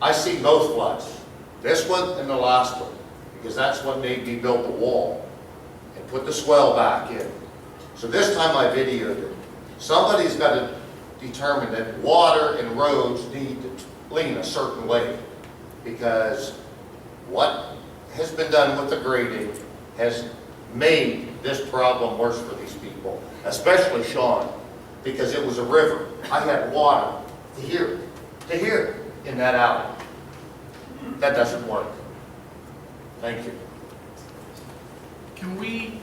I see both floods, this one and the last one, because that's what made me build the wall and put the swell back in. So this time I videoed it. Somebody's got to determine that water and roads need to lean a certain way, because what has been done with the grading has made this problem worse for these people, especially Sean, because it was a river. I had water to here in that alley. That doesn't work. Thank you. Can we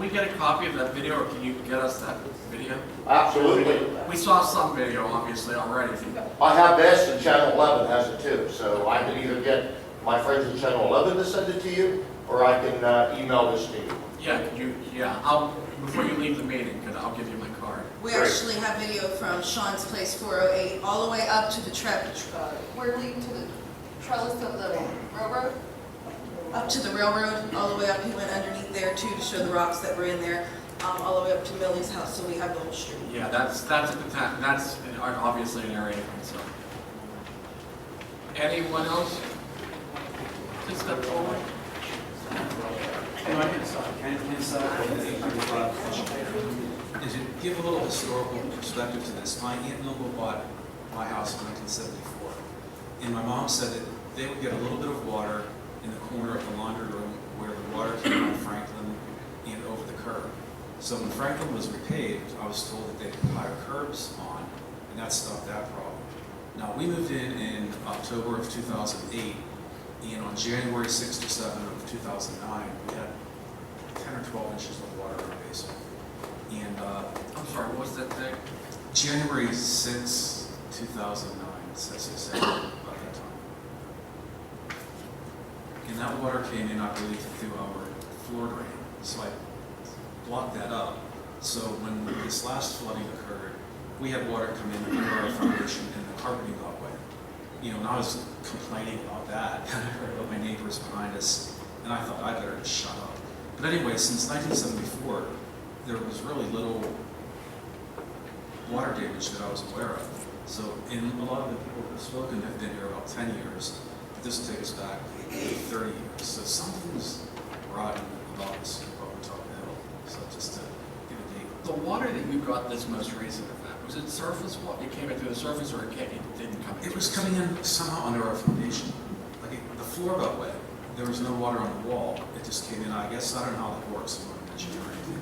get a copy of that video, or can you get us that video? Absolutely. We saw some video, obviously, already. I have this, and Channel 11 has it too, so I can either get my friends at Channel 11 to send it to you, or I can email this to you. Yeah, before you leave the meeting, I'll give you my card. We actually have video from Sean's place, 408, all the way up to the we're leading to the trellis of the railroad? Up to the railroad, all the way up. He went underneath there too to show the rocks that were in there, all the way up to Millie's house, so we have the whole street. Yeah, that's obviously an area of concern. Anyone else? Please step forward. Is to give a little historical perspective to this. My aunt and uncle bought my house in 1974, and my mom said that they would get a little bit of water in the corner of the laundry room where the water came out of Franklin and over the curb. So when Franklin was repaved, I was told that they could hire curbs on, and that stopped that problem. Now, we moved in October of 2008, and on January 6th or 7th of 2009, we had 10 or 12 inches of water in our basement. And I'm sorry, what was that thing? January 6, 2009, says it about that time. And that water came in, I believe, through our floor drain. So I blocked that up. So when this last flooding occurred, we had water come in under our foundation and the carpeting got wet. You know, and I was complaining about that, and I heard about my neighbors behind us, and I thought I better just shut up. But anyway, since 1974, there was really little water damage that I was aware of. So, and a lot of the people that have spoken have been here about 10 years, but this will take us back 30 years. So something's rotten about this up on top of the hill. So just to give a date. The water that you got this most recent event, was it surface water? It came in through the surface or it didn't come in? It was coming in somehow under our foundation. Like the floor got wet. There was no water on the wall. It just came in. I guess I don't know how that works. I'm not mentioning or anything,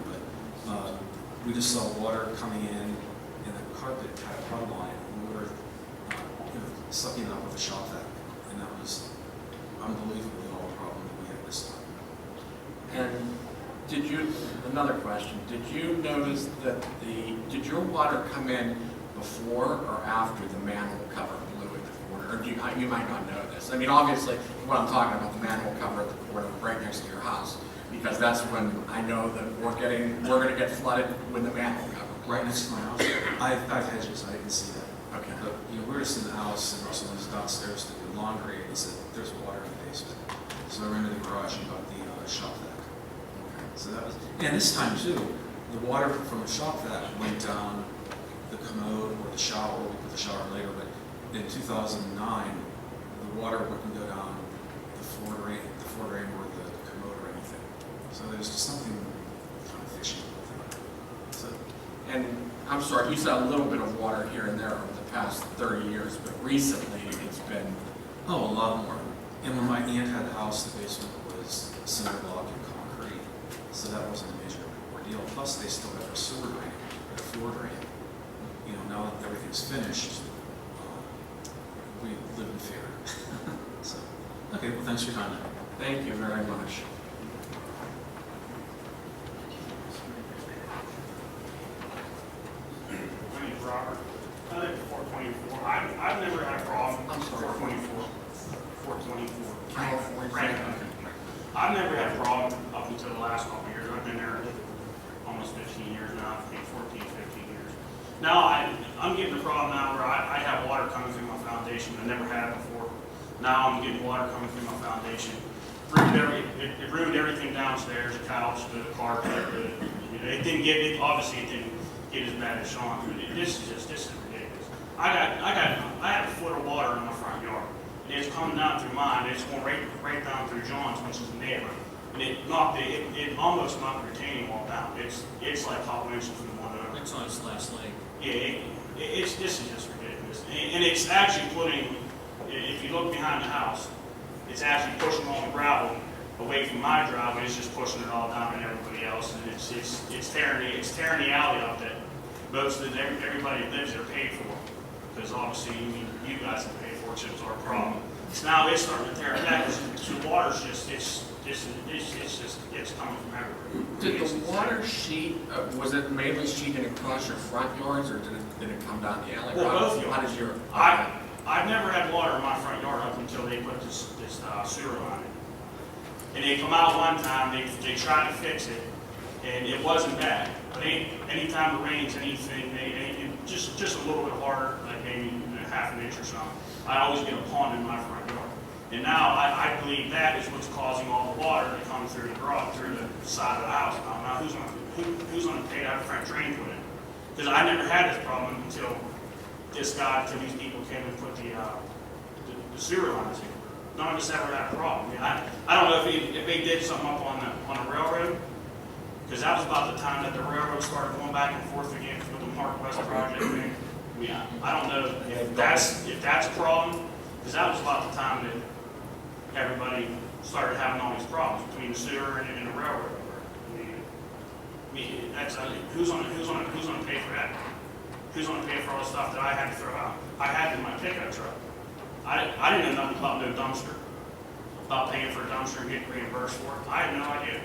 but we just saw water coming in, and the carpet had a plumb line, and we were sucking it up with a shop vac, and that was unbelievably all the problem that we had this time. And did you, another question, did you notice that did your water come in before or after the manhole cover blew at the corner? Or you might not know this. I mean, obviously, what I'm talking about, the manhole cover at the corner right next to your house, because that's when I know that we're going to get flooded when the manhole cover. Right next to my house. I have hedges, I can see that. Okay. But, you know, we're just in the house, and someone was downstairs to do laundry, and he said, there's water in the basement. So I ran to the garage and got the shop vac. So that was, and this time too, the water from the shop vac went down the commode or the shower. We put the shower later, but in 2009, the water wouldn't go down the floor drain or the commode or anything. So there's just something kind of fishy with that. So, And I'm sorry, you said a little bit of water here and there over the past 30 years, but recently it's been... oh, a lot more. And when my aunt had a house, the basement was cinder block and concrete, so that wasn't a major ordeal. Plus, they still have a sewer drain, a floor drain. You know, now that everything's finished, we live in fear. So, okay, well, thanks for your time. Thank you very much. My name's Robert. I live at 424. I've never had a problem. I'm sorry, 424. California. I've never had a problem up until the last couple of years. I've been there almost 15 years now, I think 14, 15 years. Now I'm getting a problem now where I have water coming through my foundation. I never had it before. Now I'm getting water coming through my foundation. It ruined everything downstairs, the couch, the carpet. It didn't get, obviously it didn't get as bad as Sean. This is ridiculous. I have a foot of water in my front yard. And it's coming down through mine, it's going right down through John's, which is the neighbor. And it almost knocked the retaining wall down. It's like hot winches from one over. It's on its last leg. Yeah, this is just ridiculous. And it's actually putting, if you look behind the house, it's actually pushing all the gravel away from my driveway. It's just pushing it all down on everybody else, and it's tearing the alley up that most of everybody that lives there paid for. Because obviously you guys have paid for it, so it's our problem. So now it's starting to tear it down because the water's just it's coming from everywhere. Did the water sheet, was it mainly sheeting across your front yards, or did it come down the alley? Well, both How did your... I've never had water in my front yard up until they put this sewer line in. And they come out one time, they tried to fix it, and it wasn't bad. But anytime it rains, anything, just a little bit harder, like maybe half an inch or something, I always get a pond in my front yard. And now I believe that is what's causing all the water to come through the garage, through the side of the house. Now who's going to pay that front drain put in? Because I never had this problem until these people came and put the sewer lines in. None of us ever had a problem. I don't know if they did something up on the railroad, because that was about the time that the railroad started going back and forth again with the Mark West project thing. I don't know if that's a problem, because that was about the time that everybody started having all these problems between the sewer and the railroad. Who's going to pay for that? Who's going to pay for all the stuff that I had to throw out? I had it in my pickup truck. I didn't know nothing about no dumpster, about paying for a dumpster and getting reimbursed for it. I had no idea.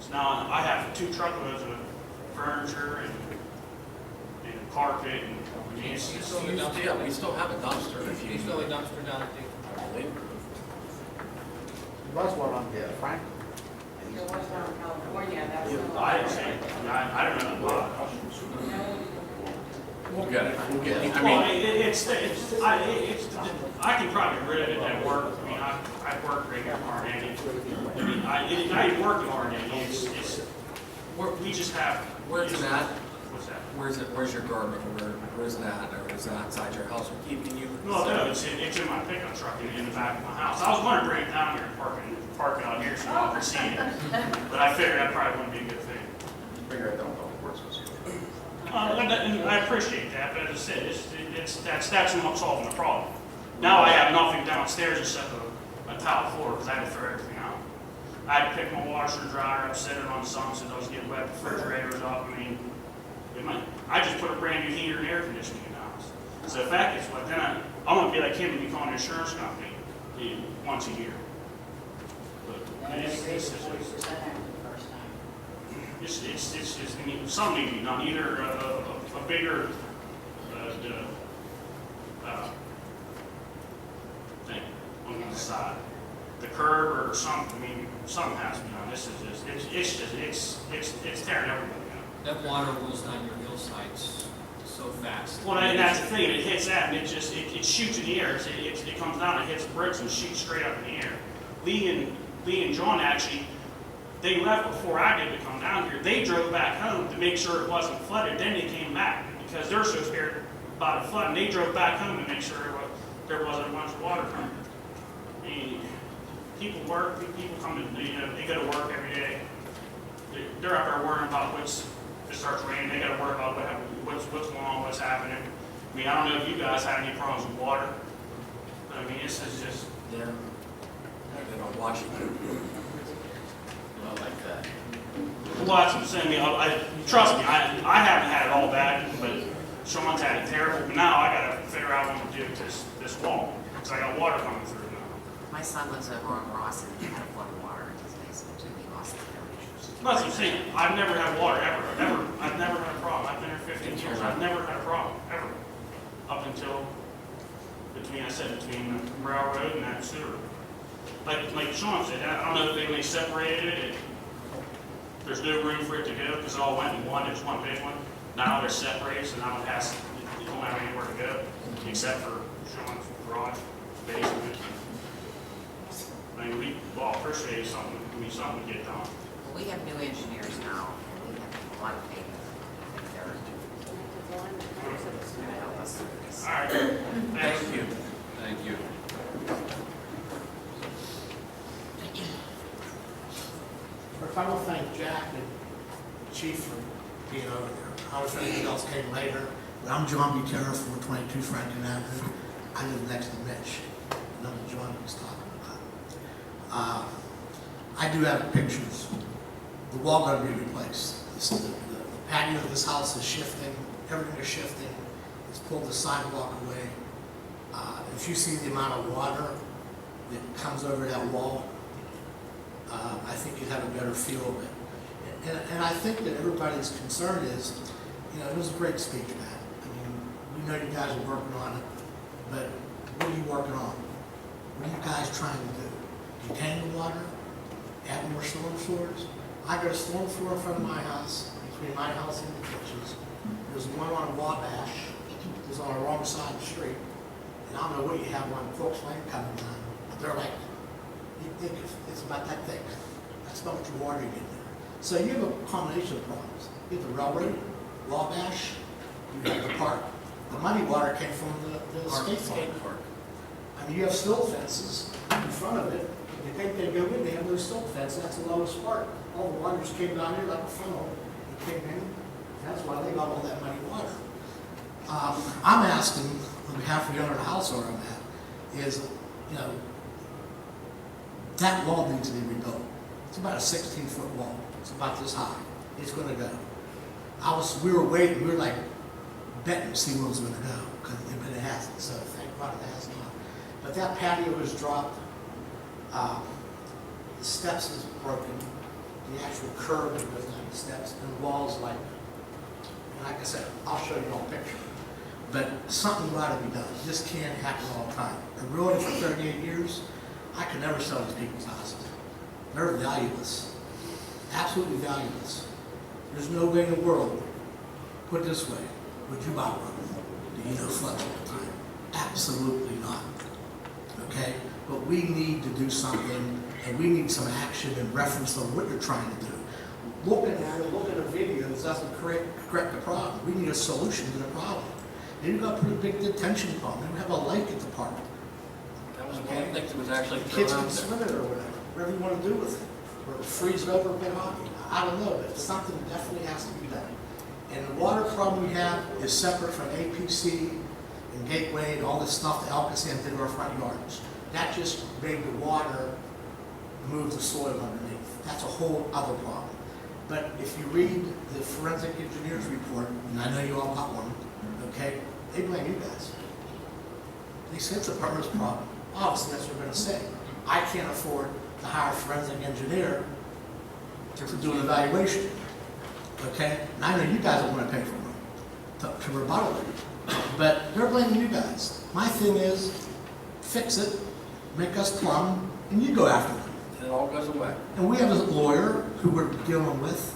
So now I have 2 truckloads of furniture and carpet and we still have a dumpster. If you still a dumpster down at the... That's what I'm getting, Frank. And There was one in California, that was. I didn't say, I don't know the law. We'll get it, we'll get it. I Well, mean, I can probably get rid of it at work. I mean, I've worked right here in Carnegie. I mean, I work in Carnegie. We just have. where's it at? What's that? Where's your garbage? Where's it at? Or is it outside your house? We're keeping you. No, it's in my pickup truck in the back of my house. I was going to bring it down here and park it out here so y'all can see it. But I figured that probably wouldn't be a good thing. Figure I don't know the words. And I appreciate that, but as I said, that's not solving the problem. Now I have nothing downstairs except a tile floor because I had to throw everything out. I had to pick my washer and dryer up, set it on sun so it doesn't get wet, refrigerators up. I mean, I just put a brand new heater and air conditioning in the house. So if that gets wet, then I'm going to be like him and be calling an insurance company once a year. But I mean, something needs to be done, either a bigger thing on the side, the curb or something. I mean, something has to be done. This is it's tearing everybody up. That water rolls down your hillsides so fast. Well, and that's the thing. It hits that, and it shoots in the air. It comes down, it hits the bricks, and shoots straight up in the air. Lee and John actually. They left before I did to come down here. They drove back home to make sure it wasn't flooded. Then they came back because they're so scared about it flooding. They drove back home to make sure there wasn't a bunch of water coming. I mean, people work, people come to, they go to work every day. They're out there worrying about it starts raining. They got to worry about what's going on, what's happening. I mean, I don't know if you guys had any problems with water. But I mean, this is just. Yeah. I've been on Washington. I like that. Well, that's what I'm saying. Trust me, I haven't had it all bad, but Sean's had it terrible. But now I got to figure out what to do with this wall because I got water coming through now. My son lives over on Ross and he had a flood of water in his basement too. He lost the temperatures. That's what I'm saying. I've never had water ever. I've never had a problem. I've been here 15 years. I've never had a problem ever, up until between Borough Road and that sewer. Like Sean said, I don't know if they separated it. There's no room for it to go because it all went in one. There's one big one. Now they're separated, so now it don't have anywhere to go except for Sean's garage, basement. I mean, we all appreciate something to get done. Well, we have new engineers now, and we have a lot of faith in their going to help us through this. All right. Thank you. Thank you. First, I want to thank Jack and the Chief for being over there. I wish anything else came later. But I'm John Butera, 422 Franklin Avenue. I live next to Mitch, another John was talking about. I do have pictures. The wall got to be replaced. The patio of this house is shifting. Everything is shifting. It's pulled the sidewalk away. If you see the amount of water that comes over that wall, I think you'd have a better feel of it. And I think that everybody's concern is, it was a great speech, Matt. I mean, we know you guys are working on it, but what are you working on? What are you guys trying to do? Detain the water? Add more storm sewers? I got a storm sewer in front of my house, between my house and the kitchens. There's one on Wabash, it's on the wrong side of the street. And I don't know what you have on Folks Lane coming down, but they're like, you think it's about that thick. That's how much water you get there. So you have a combination of problems. You have the railroad, Wabash, you have the park. The muddy water came from the skate park. I mean, you have silt fences in front of it. You think they go in, they have those silt fences. That's the lowest part. All the water just came down here like a funnel. It came in. That's why they got all that muddy water. I'm asking, on behalf of the owner of the house where I'm at, is, that wall needs to be rebuilt. It's about a 16-foot wall. It's about this high. It's going to go. We were waiting. We were like betting to see where it was going to go, but it hasn't. So thank God it has not. But that patio was dropped. The steps is broken. The actual curb that goes down the steps, and the walls like I said, I'll show you all a picture. But something got to be done. This can't happen all the time. I ruled it for 38 years. I could never sell these people's houses. They're valueless. absolutely valueless. There's no way in the world, put it this way, would you buy one? Do you know floods all the time? Absolutely not. Okay? But we need to do something, and we need some action in reference to what you're trying to do. Looking at it, looking at a video doesn't correct the problem. We need a solution to the problem. And you've got to put a big detention pond. We have a lake at the park. That was one of the things that was actually Kids thrown can out swim there. it or whatever you want to do with it. Or freeze it over and play hockey. I don't know, but something definitely has to be done. And the water problem we have is separate from APC and Gateway and all this stuff that Elkison did to our front yards. That just made the water move the soil underneath. That's a whole other problem. But if you read the forensic engineer's report, and I know you all got one, okay, they blame you guys. They say it's a partner's problem. Obviously, that's what they're going to say. I can't afford to hire a forensic engineer to do an evaluation, okay? And I know you guys don't want to pay for one to rebuttal it, but they're blaming you guys. My thing is, fix it, make us plumb, and you go after them. And it all goes away. And we have a lawyer who we're dealing with,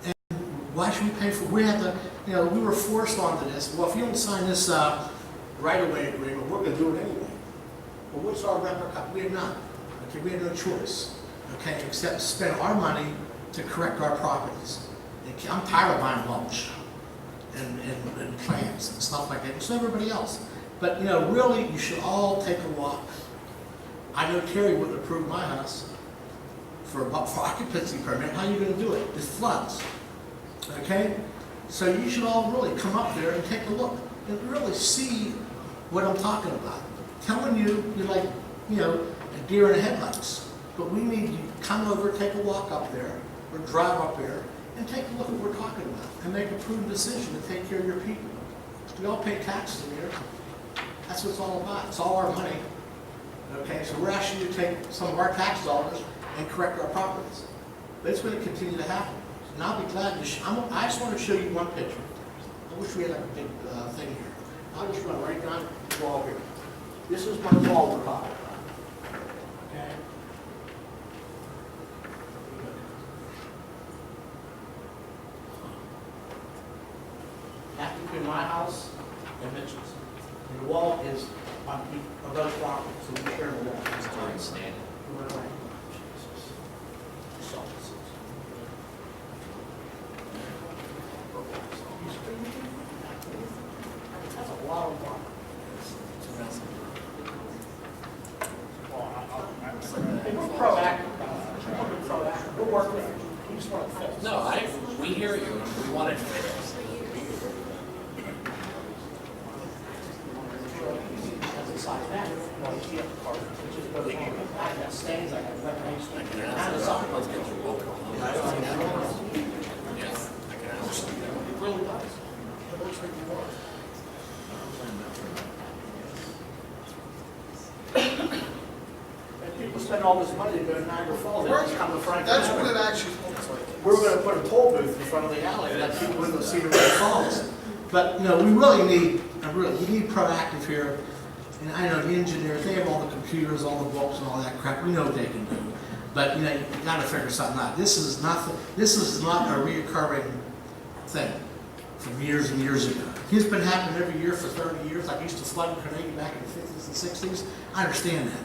and why should we pay for, we have to, you know, we were forced onto this. Well, if you don't sign this right-of-way agreement, we're going to do it anyway. Well, what's our repercussion? We had none. Okay, we had no choice, okay, except spend our money to correct our properties. And I'm tired of buying mulch and plants and stuff like that, and so everybody else. But, you know, really, you should all take a walk. I know Terry wouldn't approve my house for occupancy permit. How are you going to do it? It floods, okay? So you should all really come up there and take a look and really see what I'm talking about. Telling you, you're like, you know, a deer in the headlights. But we need you to come over, take a walk up there, or drive up there, and take a look at what we're talking about, and make a prudent decision to take care of your people. We all pay taxes in here. That's what it's all about. It's all our money. Okay, so we're asking you to take some of our tax dollars and correct our properties. But it's going to continue to happen. And I'll be glad to I just want to show you one picture. I wish we had like a big thing here. I'll just run right down the wall here. This is my wall we're talking about. Okay? That's between my house and Mitchell's. And the wall is on above the property, so we share the wall. That's a lot of water. Hey, we're proactive. We're proactive. We're working with you. We just want to fix. No, we hear you. We want it fixed. Inside that, well, you see up the car, which is goes on. I got stains, I got reclamation. Yes. It really does. It looks like you are. And people spend all this money to go to Niagara Falls, they just come to Franklin. That's what Avenue. it actually looks like. We're going to put a toll booth in front of the alley, let people in the Cedar River Falls. But, you know, we really need proactive here. And I know the engineers, they have all the computers, all the books and all that crap. We know what they can do. But, you know, you got to figure something out. This is not a reoccurring thing from years and years ago. It's been happening every year for 30 years. Like, used to flood in Carnegie back in the 50s and 60s. I understand that.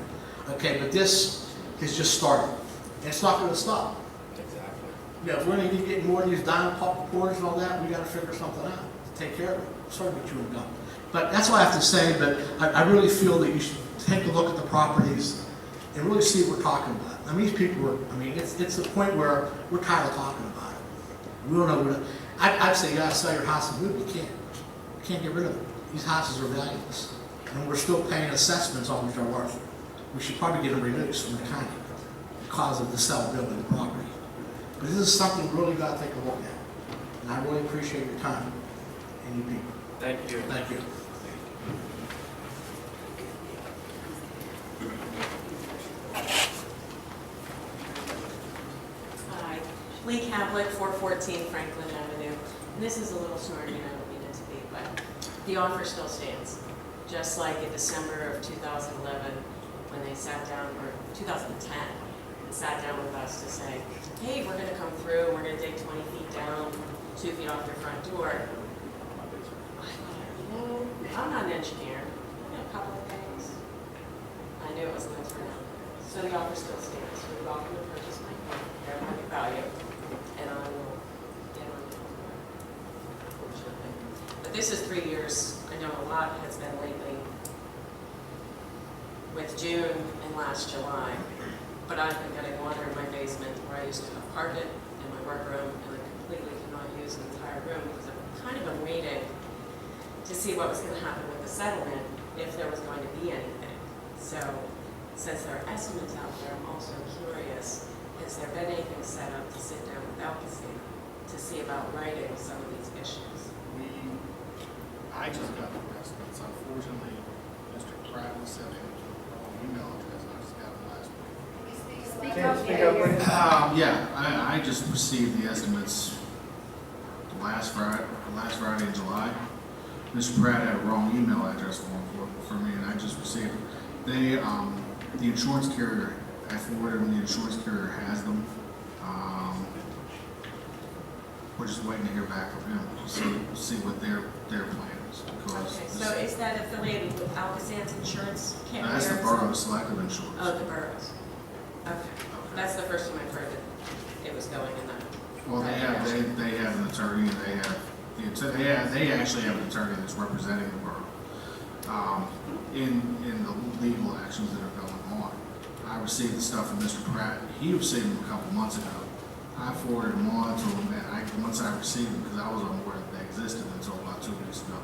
Okay, but this has just started. And it's not going to stop. Exactly. You know, if we're going to get more of these diamond pop cores and all that, we got to figure something out to take care of it. Sorry to get you in the gun. But that's what I have to say, but I really feel that you should take a look at the properties and really see what we're talking about. I mean, these people are, I mean, it's the point where we're tired of talking about it. We don't know what, I'd say you gotta sell your house and move, you can't. You can't get rid of them. These houses are valueless. And we're still paying assessments on which they're worth. We should probably get them reduced from the county because of the sellability of the property. But this is something we really gotta take a look at. And I really appreciate your time and you people. Thank you. Thank you. Hi, Lee Havlick, 414 Franklin Avenue. And this is a little snarky, and I don't mean it to be, but the offer still stands. Just like in December of 2011, when they sat down, or 2010, and sat down with us to say, hey, we're gonna come through, we're gonna dig 20 feet down, 2 feet off your front door. I thought, you know, I'm not an engineer, a couple of things. I knew it was going to turn out. So the offer still stands. We're welcome to purchase my home, fair market value, and I will get on it, unfortunately. But this is 3 years. I know a lot has been lately with June and last July, but I've been getting water in my basement where I used to have carpet in my workroom, and I completely cannot use the entire room because I've kind of been waiting to see what was going to happen with the settlement, if there was going to be anything. So, since there are estimates out there, I'm also curious, has there been anything set up to sit down with Alcacer to see about writing some of these issues? I just got the estimates. Unfortunately, Mr. Pratt was sent it to the wrong email address. I just got it last week. Yeah, I just received the estimates the last Friday in July. Mr. Pratt had a wrong email address for me, and I just received it. They, the insurance carrier, I forwarded them, the insurance carrier has them. We're just waiting to hear back from him, to see what their plan is. Because Okay, so is that affiliated with Alcacer's insurance carrier? that's the Borough Selective Insurance. Oh, the boroughs. Okay. That's the first time I've heard that it was going in that. Well, they have an attorney, and they actually have an attorney that's representing the borough in the legal actions that are going on. I received the stuff from Mr. Pratt. He received them a couple months ago. I forwarded them on to him, and once I received them, because I was unaware that they existed until about 2 weeks ago,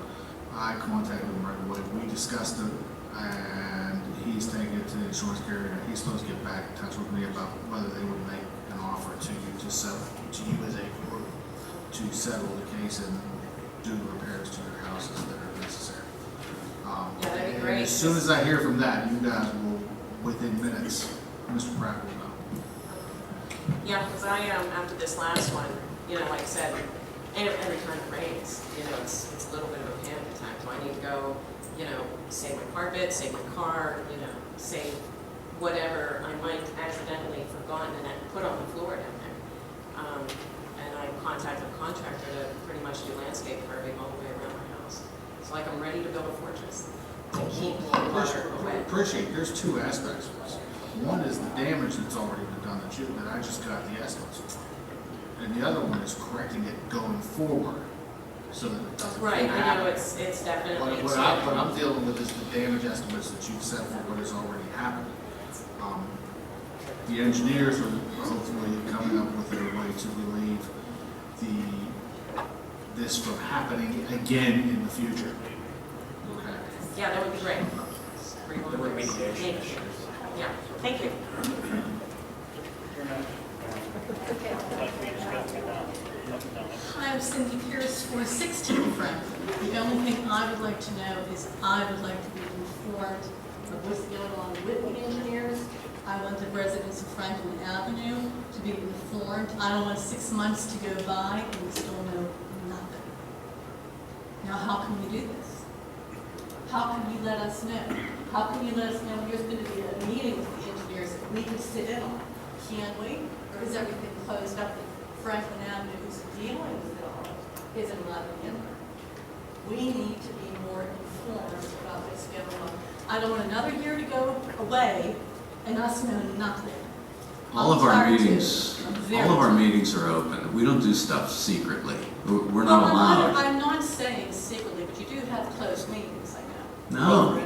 I contacted him right away. We discussed it, and he's taking it to the insurance carrier. He's supposed to get back in touch with me about whether they would make an offer to you to settle, to you as a group, to settle the case and do repairs to your houses that are necessary. Yeah, that'd be great. As soon as I hear from that, you guys will, within minutes, Mr. Pratt will know. Yeah, because I, after this last one, you know, like I said, every time it rains, you know, it's a little bit of a panic attack. Do I need to go, you know, save my carpet, save my car, you know, save whatever I might accidentally forgotten and put on the floor down there. And I contacted a contractor to pretty much do landscape curving all the way around my house. It's like I'm ready to build a fortress to keep water away. Appreciate, there's two aspects of this. One is the damage that's already been done that I just got the estimates for. And the other one is correcting it going forward so that it doesn't Right, happen. I know it's definitely. What I'm dealing with is the damage estimates that you've set for what has already happened. The engineers are hopefully coming up with a way to relieve this from happening again in the future. Okay. Yeah, that would be great. The remediation Thank you. issues. Yeah, thank you. Hi, I'm Cindy Pierce for 16 Franklin. The only thing I would like to know is I would like to be informed of what's going on with the engineers. I want the residents of Franklin Avenue to be informed. I don't want 6 months to go by and we still know nothing. Now, how can we do this? How can you let us know? How can you let us know there's going to be a meeting with the engineers that we can sit in on? Can we? Or is everything closed up that Franklin Avenue is dealing with it all? Isn't letting in there? We need to be more informed about what's going on. I don't want another year to go away and us know nothing. All of our meetings are open. We don't do stuff secretly. We're not allowed. I'm not saying secretly, but you do have closed meetings, I know. No.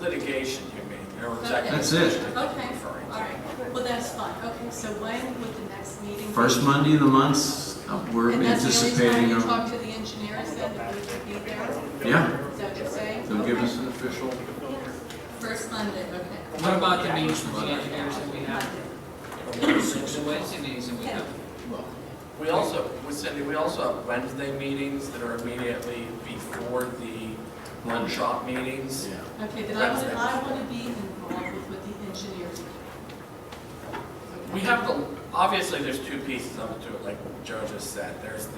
Litigation, you mean, or executive That's it. session. Okay, all right. Well, that's fine. Okay, so when would the next meeting be? First Monday of the month, we're And that's anticipating. the only time you talk to the engineers then, that we would be there? Yeah. Is that what you're saying? They'll give Okay. us an official. First Monday, okay. What about the meetings with the engineers that we have? The Wednesday meetings that we have? We also, with Cindy, we also have Wednesday meetings that are immediately before the workshop meetings. Okay, then I want to be involved with what the engineers do. We have obviously there's two pieces of it to it, like Joe just said. There's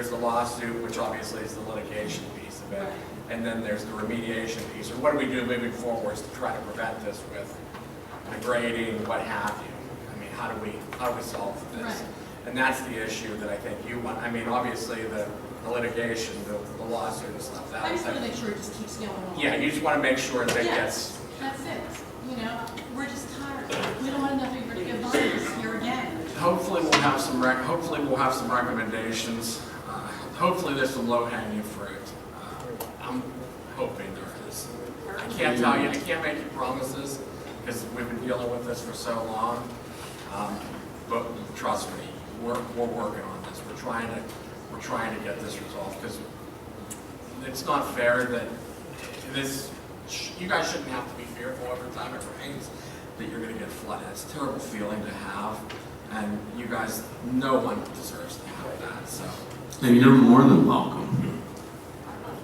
the lawsuit, which obviously is the litigation piece of it. Right. And then there's the remediation piece, or what do we do moving forward to try to prevent this with the grading, what have you. I mean, how do we solve this? Right. And that's the issue that I think you want. I mean, obviously, the litigation, the lawsuit and stuff, I just want to make sure it just keeps going on. yeah, you just want to make sure that it Yeah. gets, That's it. You know, we're just tired. We don't want nothing but to get by this here again. hopefully we'll have some recommendations. Hopefully there's some low-hanging fruit. I'm hoping there is. I can't tell you, I can't make you promises, because we've been dealing with this for so long. But trust me, we're working on this. We're trying to get this resolved, because it's not fair that you guys shouldn't have to be fearful every time it rains that you're going to get flooded. It's a terrible feeling to have, and you guys, no one deserves to have that. So. And you're more than welcome.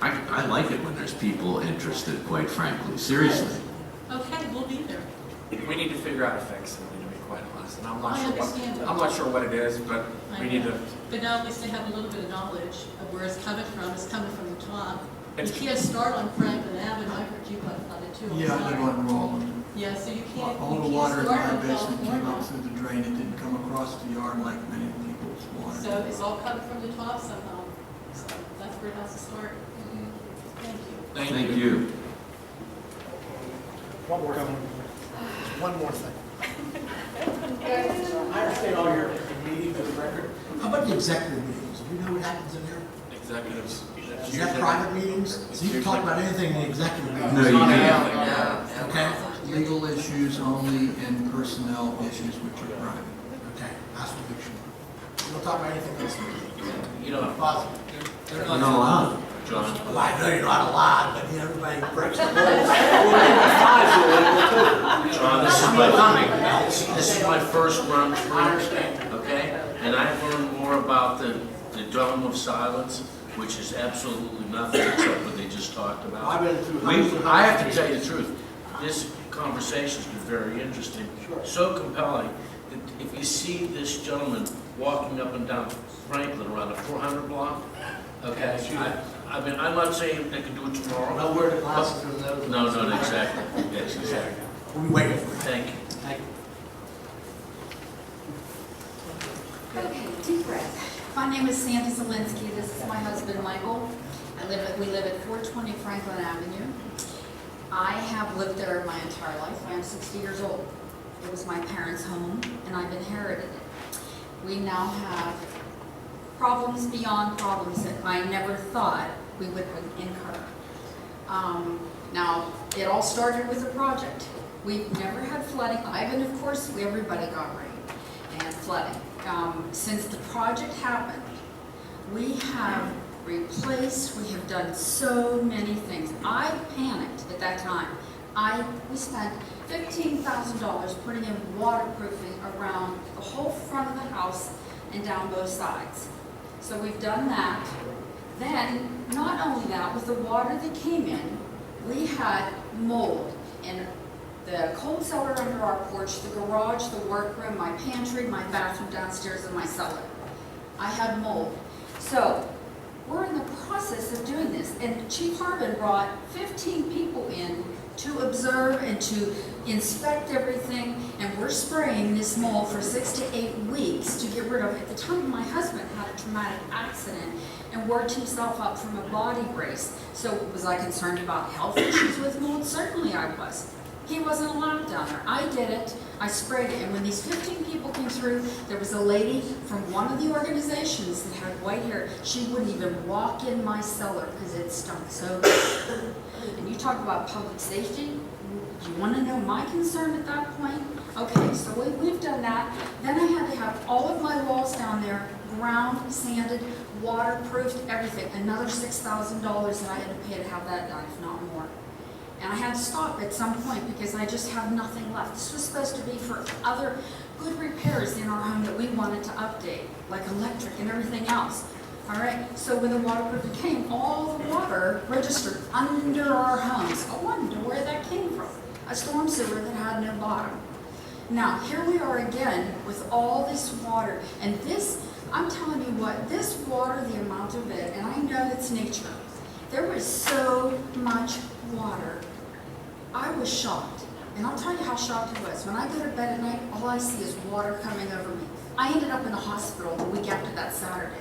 I like it when there's people interested, quite frankly, seriously. Okay, we'll be there. We need to figure out a fix, to be quite honest. And I'm not I sure understand that. I'm not sure what it is, but I we need know. to. But now at least they have a little bit of knowledge of where it's coming from. It's coming from the top. You It's- can't start on Franklin Avenue. I heard you got flooded too. I'm Yeah, I live sorry. on Roland. Yeah, so you can't. All you the can't water in start my on basement came California. up through the drain. It didn't come across the yard like many people's water. So it's all coming from the top somehow. So that's where it has to start. Thank you. Thank you. One more thing. One more thing. I understand all your meetings of the record. How about the executive meetings? Do you know what happens in there? Executives. Is that private meetings? So you can talk about anything in the executive meetings? No, you can't. Okay? Legal issues only and personnel issues which are private. Okay, that's what we should. You don't talk about anything else? You know, Positive. You're not allowed. John. Well, I know you're not allowed, but you know, everybody breaks the rules. John, this is my first run through, okay? And I've learned more about the dome of silence, which is absolutely nothing except what they just talked about. I've been through. I have to tell you the truth, this conversation's been very interesting, so compelling, that if you see this gentleman walking up and down Franklin around the 400 block, okay, I mean, I'm not saying they can do it tomorrow. No wear the glasses or those. No, exactly, yes, exactly. We'll be waiting for you. Thank you. Thank you. Okay, deep breath. My name is Sandy Zielinski. This is my husband, Michael. We live at 420 Franklin Avenue. I have lived there my entire life. I am 60 years old. It was my parents' home, and I've inherited it. We now have problems beyond problems that I never thought we would incur. Now, it all started with a project. We've never had flooding. Ivan, of course, everybody got rain and flooding. Since the project happened, we have replaced, we have done so many things. I panicked at that time. We spent $15,000 putting in waterproofing around the whole front of the house and down both sides. So we've done that. Then, not only that, with the water that came in, we had mold in the cold cellar under our porch, the garage, the workroom, my pantry, my bathroom downstairs, and my cellar. I had mold. So, we're in the process of doing this, and Chief Harbin brought 15 people in to observe and to inspect everything, and we're spraying this mold for 6 to 8 weeks to get rid of it. At the time, my husband had a traumatic accident and worked himself up from a body brace. So was I concerned about health issues with mold? Certainly I was. He wasn't allowed down there. I did it. I sprayed it. And when these 15 people came through, there was a lady from one of the organizations that had white hair. She wouldn't even walk in my cellar because it stunk so bad. And you talk about public safety. Do you want to know my concern at that point? Okay, so we've done that. Then I had to have all of my walls down there ground, sanded, waterproofed, everything. Another $6,000 that I had to pay to have that done, if not more. And I had to stop at some point because I just have nothing left. This was supposed to be for other good repairs in our home that we wanted to update, like electric and everything else. All right, so when the waterproofing came, all the water registered under our homes. I wonder where that came from. A storm sewer that had no bottom. Now, here we are again with all this water. And this, I'm telling you what, this water, the amount of it, and I know it's nature. There was so much water. I was shocked. And I'll tell you how shocked I was. When I go to bed at night, all I see is water coming over me. I ended up in the hospital the week after that Saturday.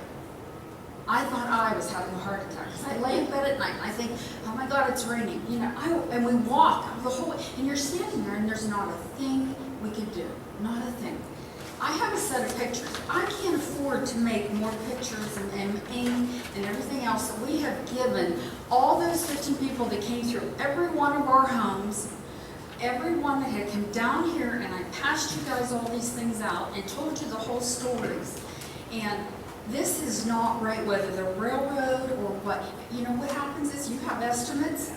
I thought I was having a heart attack because I lay in bed at night and I think, oh my God, it's raining. You know, and we walk the whole way, and you're standing there and there's not a thing we can do, not a thing. I have a set of pictures. I can't afford to make more pictures and ink and everything else that we have given all those 15 people that came through every one of our homes, everyone that had come down here, and I passed you guys all these things out and told you the whole stories. And this is not right, whether the railroad or what. You know what happens is you have estimates.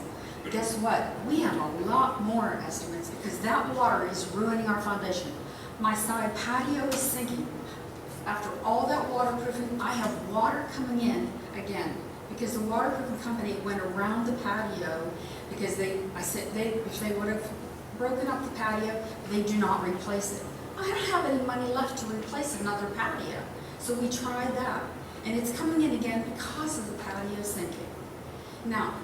Guess what? We have a lot more estimates because that water is ruining our foundation. My side patio is sinking. After all that waterproofing, I have water coming in again because the waterproofing company went around the patio because if they would have broken up the patio, they do not replace it. I don't have any money left to replace another patio. So we tried that, and it's coming in again because of the patio sinking. Now,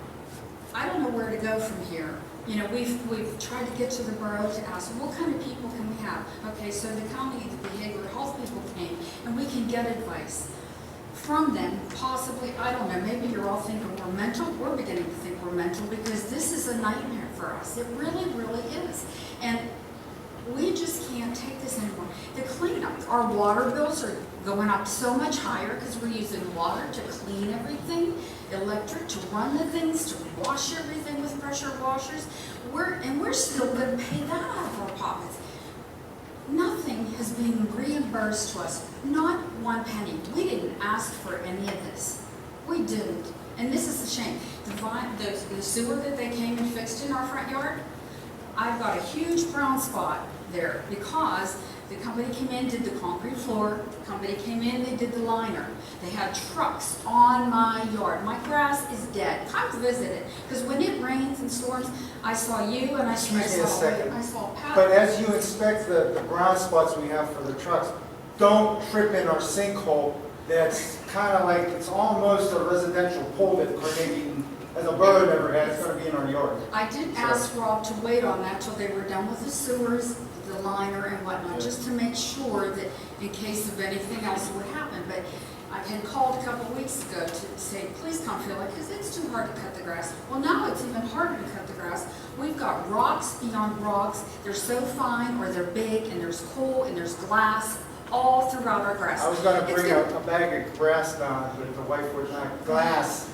I don't know where to go from here. You know, we've tried to get to the borough to ask, what kind of people can we have? Okay, so the county, the behavioral health people came, and we can get advice from them, possibly, I don't know, maybe you're all thinking we're mental. We're beginning to think we're mental because this is a nightmare for us. It really, really is. And we just can't take this anymore. The cleanup, our water bills are going up so much higher because we're using water to clean everything, electric to run the things, to wash everything with pressure washers. We're still going to pay that out of our pockets. Nothing has been reimbursed to us, not one penny. We didn't ask for any of this. We didn't. And this is a shame. The sewer that they came and fixed in our front yard, I've got a huge brown spot there because the company came in, did the concrete floor, the company came in, they did the liner. They had trucks on my yard. My grass is dead. Come visit it. Because when it rains and storms, I saw you and I saw Pat. But as you inspect the brown spots we have for the trucks, don't trip in our sinkhole that's kind of like, it's almost a residential pool that Carnegie, as a borough, never had. It's going to be in our yard. I did ask Rob to wait on that till they were done with the sewers, the liner and whatnot, just to make sure that in case of anything else would happen. But I had called a couple of weeks ago to say, please come fill it, because it's too hard to cut the grass. Well, now it's even harder to cut the grass. We've got rocks beyond rocks. They're so fine, or they're big, and there's coal, and there's glass all throughout our grass. I was going to bring a bag of grass down, but the wife would not, glass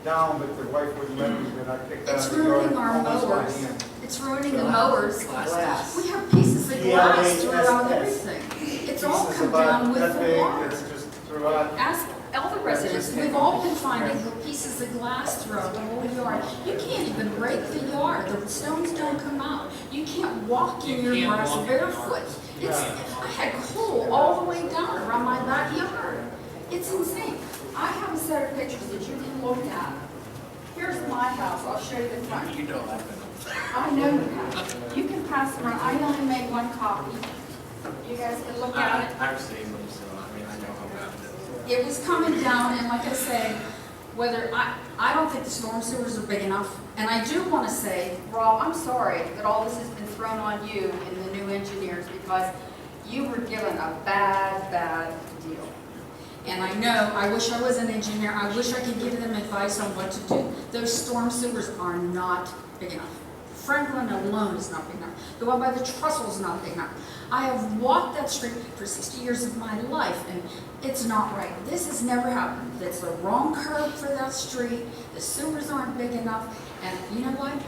down, but the wife wouldn't let me, but I picked out It's of the yard ruining our almost by mowers. hand. It's ruining the mowers. Glass. We have pieces of glass throughout G-L-A-S-S. everything. It's all Pieces come about down with that the big, water. it's just throughout. Ask all the residents, we've all been finding the pieces of glass throughout the whole yard. You can't even rake the yard, the stones don't come out. You can't walk in your grass barefoot. I had coal all the way down around my backyard. It's insane. I have a set of pictures that you can look at. Here's my house, I'll show you the front. You know that. I know you have. You can pass them around, I only made one copy. You guys can look at it. I've seen them, so I mean, I know how bad it is. It was coming down, and like I say, I don't think the storm sewers are big enough. And I do want to say, Rob, I'm sorry that all this has been thrown on you and the new engineers because you were given a bad deal. And I know, I wish I was an engineer, I wish I could give them advice on what to do. Those storm sewers are not big enough. Franklin alone is not big enough. The one by the trestle is not big enough. I have walked that street for 60 years of my life, and it's not right. This has never happened. It's the wrong curve for that street. The sewers aren't big enough, and you know what?